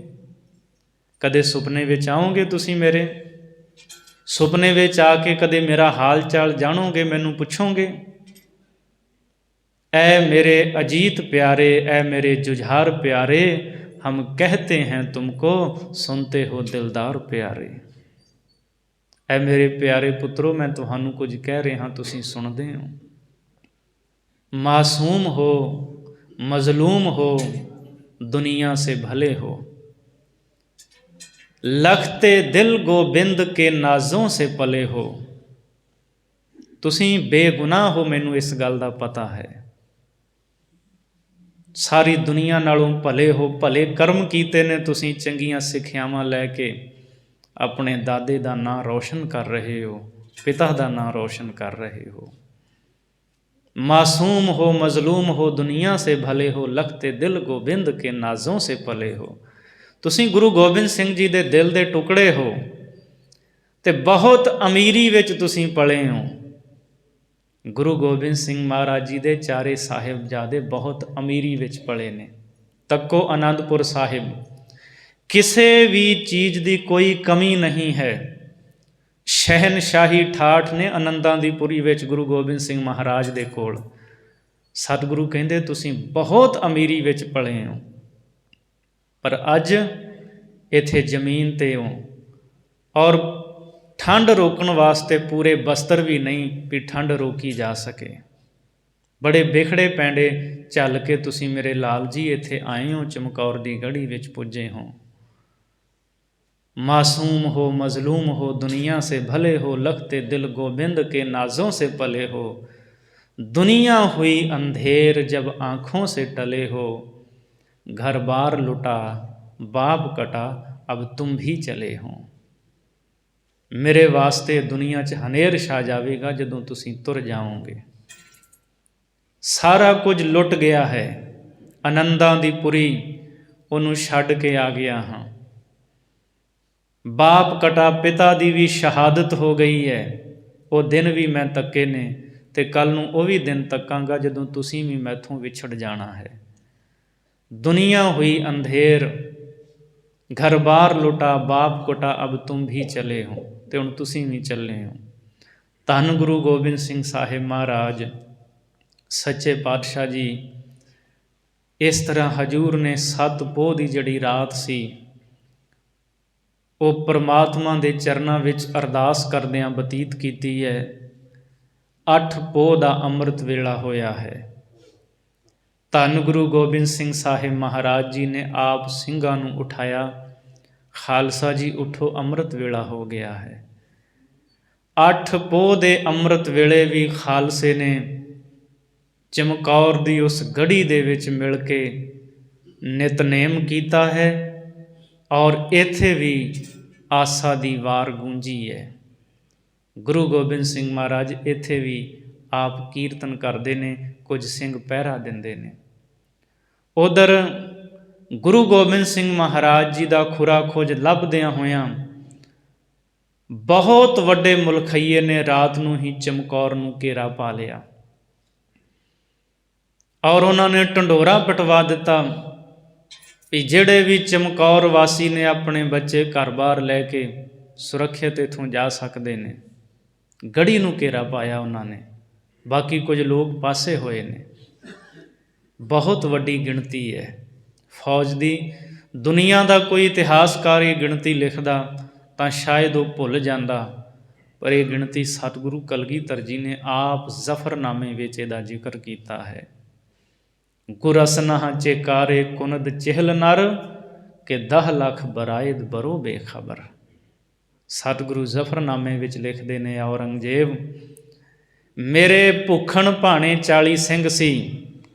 ਕਦੇ ਸੁਪਨੇ ਵਿੱਚ ਆਓਗੇ ਤੁਸੀਂ ਮੇਰੇ, ਸੁਪਨੇ ਵਿੱਚ ਆ ਕੇ ਕਦੇ ਮੇਰਾ ਹਾਲ ਚਾਲ ਜਾਣੋਗੇ, ਮੈਨੂੰ ਪੁੱਛੋਗੇ। ਐ ਮੇਰੇ ਅਜੀਤ ਪਿਆਰੇ, ਐ ਮੇਰੇ ਜੁਝਾਰ ਪਿਆਰੇ, हम कहते हैं तुमको, सुनते हो दिलदार प्यारे। ਐ ਮੇਰੇ ਪਿਆਰੇ ਪੁੱਤਰੋ, मैं ਤੁਹਾਨੂੰ ਕੁਝ ਕਹਿ ਰਿਹਾ, ਤੁਸੀਂ ਸੁਣਦੇ ਹੋ। मासूम हो, मजलूम हो, दुनिया से भले हो, लखते दिल गोबिंद के नाज़ों से पले हो। ਤੁਸੀਂ ਬੇਗੁਨਾਹ ਹੋ, ਮੈਨੂੰ ਇਸ ਗੱਲ ਦਾ ਪਤਾ ਹੈ। ਸਾਰੀ ਦੁਨੀਆ ਨਾਲੋਂ ਭਲੇ ਹੋ, ਭਲੇ ਕਰਮ ਕੀਤੇ ਨੇ ਤੁਸੀਂ, ਚੰਗੀਆਂ ਸਿੱਖਿਆਵਾਂ ਲੈ ਕੇ ਆਪਣੇ ਦਾਦੇ ਦਾ ਨਾਂ ਰੌਸ਼ਨ ਕਰ ਰਹੇ ਹੋ, ਪਿਤਾ ਦਾ ਨਾਂ ਰੌਸ਼ਨ ਕਰ ਰਹੇ ਹੋ। मासूम हो, मजलूम हो, दुनिया से भले हो, लखते दिल गोबिंद के नाज़ों से पले हो। ਤੁਸੀਂ ਗੁਰੂ ਗੋਬਿੰਦ ਸਿੰਘ ਜੀ ਦੇ ਦਿਲ ਦੇ ਟੁਕੜੇ ਹੋ ਤੇ ਬਹੁਤ ਅਮੀਰੀ ਵਿੱਚ ਤੁਸੀਂ ਪਲੇ ਹੋ। ਗੁਰੂ ਗੋਬਿੰਦ ਸਿੰਘ ਮਹਾਰਾਜ ਜੀ ਦੇ ਚਾਰੇ ਸਾਹਿਬਜ਼ਾਦੇ ਬਹੁਤ ਅਮੀਰੀ ਵਿੱਚ ਪਲੇ ਨੇ। ਤੱਕੋ ਆਨੰਦਪੁਰ ਸਾਹਿਬ, ਕਿਸੇ ਵੀ ਚੀਜ਼ ਦੀ ਕੋਈ ਕਮੀ ਨਹੀਂ ਹੈ। ਸ਼ਹਿਨਸ਼ਾਹੀ ਠਾਠ ਨੇ ਆਨੰਦਾਂ ਦੀ ਪੁਰੀ ਵਿੱਚ ਗੁਰੂ ਗੋਬਿੰਦ ਸਿੰਘ ਮਹਾਰਾਜ ਦੇ ਕੋਲ। ਸਤਿਗੁਰੂ ਕਹਿੰਦੇ ਤੁਸੀਂ ਬਹੁਤ ਅਮੀਰੀ ਵਿੱਚ ਪਲੇ ਹੋ, ਪਰ ਅੱਜ ਇੱਥੇ ਜ਼ਮੀਨ 'ਤੇ ਹੋ ਔਰ ਠੰਡ ਰੋਕਣ ਵਾਸਤੇ ਪੂਰੇ ਬਸਤਰ ਵੀ ਨਹੀਂ ਵੀ ਠੰਡ ਰੋਕੀ ਜਾ ਸਕੇ। ਬੜੇ ਬਿਖੜੇ ਪੈਂਡੇ ਚੱਲ ਕੇ ਤੁਸੀਂ ਮੇਰੇ ਲਾਲ ਜੀ ਇੱਥੇ ਆਏ ਹੋ, ਚਮਕੌਰ ਦੀ ਗੜੀ ਵਿੱਚ ਪੁੱਜੇ ਹੋ। मासूम हो, मजलूम हो, दुनिया से भले हो, लखते दिल गोबिंद के नाज़ों से पले हो। दुनिया हुई अंधेर जब आँखों से टले हो, घर बार लुटा बाप कटा अब तुम भी चले हो। मेरे वास्ते दुनिया 'ਚ ਹਨੇਰ ਛਾ ਜਾਵੇਗਾ ਜਦੋਂ ਤੁਸੀਂ ਤੁਰ ਜਾਓਗੇ। ਸਾਰਾ ਕੁਝ ਲੁੱਟ ਗਿਆ ਹੈ, ਆਨੰਦਾਂ ਦੀ ਪੁਰੀ ਉਹਨੂੰ ਛੱਡ ਕੇ ਆ ਗਿਆ ਹਾਂ। ਬਾਪ ਕਟਾ, ਪਿਤਾ ਦੀ ਵੀ ਸ਼ਹਾਦਤ ਹੋ ਗਈ ਹੈ। ਉਹ ਦਿਨ ਵੀ ਮੈਂ ਤੱਕੇ ਨੇ ਅਤੇ ਕੱਲ੍ਹ ਨੂੰ ਉਹ ਵੀ ਦਿਨ ਤੱਕਾਂਗਾ ਜਦੋਂ ਤੁਸੀਂ ਵੀ ਮੈਥੋਂ ਵਿਛੜ ਜਾਣਾ ਹੈ। ਦੁਨੀਆ ਹੋਈ ਅੰਧੇਰ, ਘਰ ਬਾਰ ਲੁਟਾ ਬਾਪ ਕੁਟਾ, ਅਬ ਤੁਮ ਵੀ ਚਲੇ ਹੋ। ਅਤੇ ਹੁਣ ਤੁਸੀਂ ਵੀ ਚੱਲੇ ਹੋ। ਧੰਨ ਗੁਰੂ ਗੋਬਿੰਦ ਸਿੰਘ ਸਾਹਿਬ ਮਹਾਰਾਜ ਸੱਚੇ ਪਾਤਸ਼ਾਹ ਜੀ ਇਸ ਤਰ੍ਹਾਂ ਹਜ਼ੂਰ ਨੇ 7 ਪੋਹ ਦੀ ਜਿਹੜੀ ਰਾਤ ਸੀ ਉਹ ਪਰਮਾਤਮਾ ਦੇ ਚਰਨਾਂ ਵਿੱਚ ਅਰਦਾਸ ਕਰਦਿਆਂ ਬਤੀਤ ਕੀਤੀ ਹੈ। 8 ਪੋਹ ਦਾ ਅੰਮ੍ਰਿਤ ਵੇਲਾ ਹੋਇਆ ਹੈ। ਧੰਨ ਗੁਰੂ ਗੋਬਿੰਦ ਸਿੰਘ ਸਾਹਿਬ ਮਹਾਰਾਜ ਜੀ ਨੇ ਆਪ ਸਿੰਘਾਂ ਨੂੰ ਉਠਾਇਆ, ਖਾਲਸਾ ਜੀ ਉਠੋ, ਅੰਮ੍ਰਿਤ ਵੇਲਾ ਹੋ ਗਿਆ ਹੈ। 8 ਪੋਹ ਦੇ ਅੰਮ੍ਰਿਤ ਵੇਲੇ ਵੀ ਖਾਲਸੇ ਨੇ ਚਮਕੌਰ ਦੀ ਉਸ ਗੜੀ ਦੇ ਵਿੱਚ ਮਿਲ ਕੇ ਨਿਤਨੇਮ ਕੀਤਾ ਹੈ ਔਰ ਇੱਥੇ ਵੀ ਆਸਾ ਦੀ ਵਾਰ ਗੂੰਜੀ ਹੈ। ਗੁਰੂ ਗੋਬਿੰਦ ਸਿੰਘ ਮਹਾਰਾਜ ਇੱਥੇ ਵੀ ਆਪ ਕੀਰਤਨ ਕਰਦੇ ਨੇ, ਕੁਝ ਸਿੰਘ ਪਹਿਰਾ ਦਿੰਦੇ ਨੇ। ਉਧਰ ਗੁਰੂ ਗੋਬਿੰਦ ਸਿੰਘ ਮਹਾਰਾਜ ਜੀ ਦਾ ਖੁਰਾ ਖੋਜ ਲੱਭਦਿਆਂ ਹੋਇਆਂ ਬਹੁਤ ਵੱਡੇ ਮੁਲਖਈਏ ਨੇ ਰਾਤ ਨੂੰ ਹੀ ਚਮਕੌਰ ਨੂੰ ਘੇਰਾ ਪਾ ਲਿਆ ਔਰ ਉਹਨਾਂ ਨੇ ਢੰਡੋਰਾ ਪਟਵਾ ਦਿੱਤਾ ਵੀ ਜਿਹੜੇ ਵੀ ਚਮਕੌਰ ਵਾਸੀ ਨੇ ਆਪਣੇ ਬੱਚੇ ਘਰ-ਬਾਰ ਲੈ ਕੇ ਸੁਰੱਖਿਅਤ ਇੱਥੋਂ ਜਾ ਸਕਦੇ ਨੇ। ਗੜੀ ਨੂੰ ਘੇਰਾ ਪਾਇਆ ਉਹਨਾਂ ਨੇ, ਬਾਕੀ ਕੁਝ ਲੋਕ ਪਾਸੇ ਹੋਏ ਨੇ। ਬਹੁਤ ਵੱਡੀ ਗਿਣਤੀ ਹੈ ਫੌਜ ਦੀ। ਦੁਨੀਆ ਦਾ ਕੋਈ ਇਤਿਹਾਸਕਾਰ ਇਹ ਗਿਣਤੀ ਲਿਖਦਾ ਤਾਂ ਸ਼ਾਇਦ ਉਹ ਭੁੱਲ ਜਾਂਦਾ, ਪਰ ਇਹ ਗਿਣਤੀ ਸਤਿਗੁਰੂ ਕਲਗੀਧਰ ਜੀ ਨੇ ਆਪ ਜ਼ਫਰਨਾਮੇ ਵਿੱਚ ਇਹਦਾ ਜ਼ਿਕਰ ਕੀਤਾ ਹੈ। ਗੁਰਸਨਾ ਚੇਕਾਰੇ ਕੁਨਦ ਚਹਿਲ ਨਰ, ਕਿ 10 ਲੱਖ ਬਰਾਇਦ ਬਰੋ ਬੇਖਬਰ। ਸਤਿਗੁਰੂ ਜ਼ਫਰਨਾਮੇ ਵਿੱਚ ਲਿਖਦੇ ਨੇ, ਔਰੰਗਜ਼ੇਬ ਮੇਰੇ ਭੁੱਖਣ ਭਾਣੇ 40 ਸਿੰਘ ਸੀ,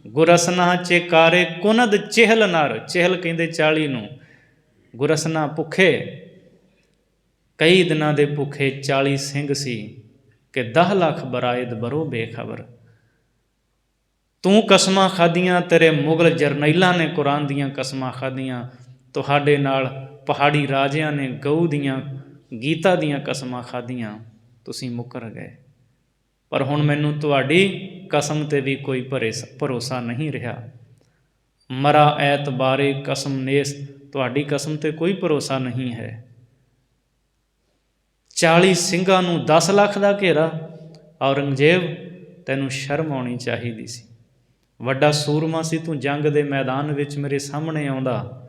ਗੁਰਸਨਾ ਚੇਕਾਰੇ ਕੁਨਦ ਚਹਿਲ ਨਰ। ਚਹਿਲ ਕਹਿੰਦੇ 40 ਨੂੰ, ਗੁਰਸਨਾ ਭੁੱਖੇ, ਕਈ ਦਿਨਾਂ ਦੇ ਭੁੱਖੇ 40 ਸਿੰਘ ਸੀ ਕਿ 10 ਲੱਖ ਬਰਾਇਦ ਬਰੋ ਬੇਖਬਰ। ਤੂੰ ਕਸਮਾਂ ਖਾਧੀਆਂ, ਤੇਰੇ ਮੁਗਲ ਜਰਨੈਲਾਂ ਨੇ ਕੁਰਾਨ ਦੀਆਂ ਕਸਮਾਂ ਖਾਧੀਆਂ, ਤੁਹਾਡੇ ਨਾਲ ਪਹਾੜੀ ਰਾਜਿਆਂ ਨੇ ਗਊ ਦੀਆਂ ਗੀਤਾ ਦੀਆਂ ਕਸਮਾਂ ਖਾਧੀਆਂ, ਤੁਸੀਂ ਮੁੱਕਰ ਗਏ। ਪਰ ਹੁਣ ਮੈਨੂੰ ਤੁਹਾਡੀ ਕਸਮ 'ਤੇ ਵੀ ਕੋਈ ਭਰੋਸਾ ਨਹੀਂ ਰਿਹਾ। ਮਰਾ ਐਤਬਾਰੇ ਕਸਮ ਨੇਸ, ਤੁਹਾਡੀ ਕਸਮ 'ਤੇ ਕੋਈ ਭਰੋਸਾ ਨਹੀਂ ਹੈ। 40 ਸਿੰਘਾਂ ਨੂੰ 10 ਲੱਖ ਦਾ ਘੇਰਾ। ਔਰੰਗਜ਼ੇਬ ਤੈਨੂੰ ਸ਼ਰਮ ਆਉਣੀ ਚਾਹੀਦੀ ਸੀ, ਵੱਡਾ ਸੂਰਮਾ ਸੀ ਤੂੰ, ਜੰਗ ਦੇ ਮੈਦਾਨ ਵਿੱਚ ਮੇਰੇ ਸਾਹਮਣੇ ਆਉਂਦਾ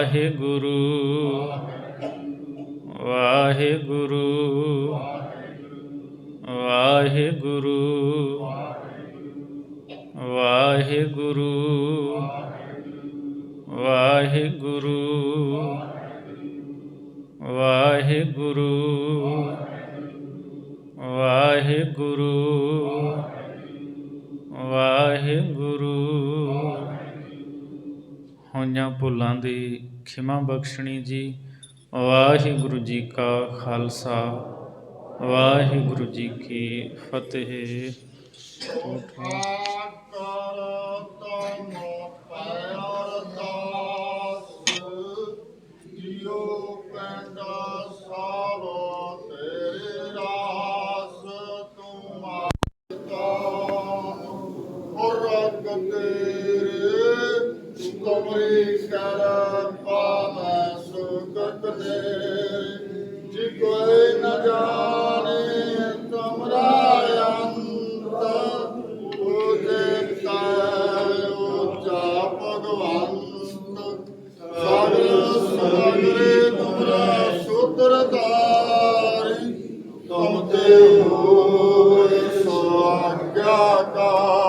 ਵਾਹਿਗੁਰੂ ਵਾਹਿਗੁਰੂ ਵਾਹਿਗੁਰੂ ਵਾਹਿਗੁਰੂ ਵਾਹਿਗੁਰੂ ਵਾਹਿਗੁਰੂ ਵਾਹਿਗੁਰੂ ਵਾਹਿਗੁਰੂ। ਹੋਈਆਂ ਭੁੱਲਾਂ ਦੀ ਖਿਮਾ ਬਖਸ਼ਣੀ ਜੀ। ਵਾਹਿਗੁਰੂ ਜੀ ਕਾ ਖਾਲਸਾ ਵਾਹਿਗੁਰੂ ਜੀ ਕੀ ਫਤਿਹ। ਕਮਲੀ ਕਰ ਪਾਵੈ ਸੁਕਤ ਦੇ ਜੀ ਕੋਈ ਨ ਜਾਣੇ ਤੁਮਰਾ ਅੰਤ ਉਜੇ ਕੈ ਉਚਾ ਭਗਵੰਤ ਸਗਰੇ ਤੁਮਰਾ ਸੂਤਰਧਾਰੀ ਤੁਮ ਤੇ ਹੋਏ ਸੋ ਆਗਿਆਕਾਰ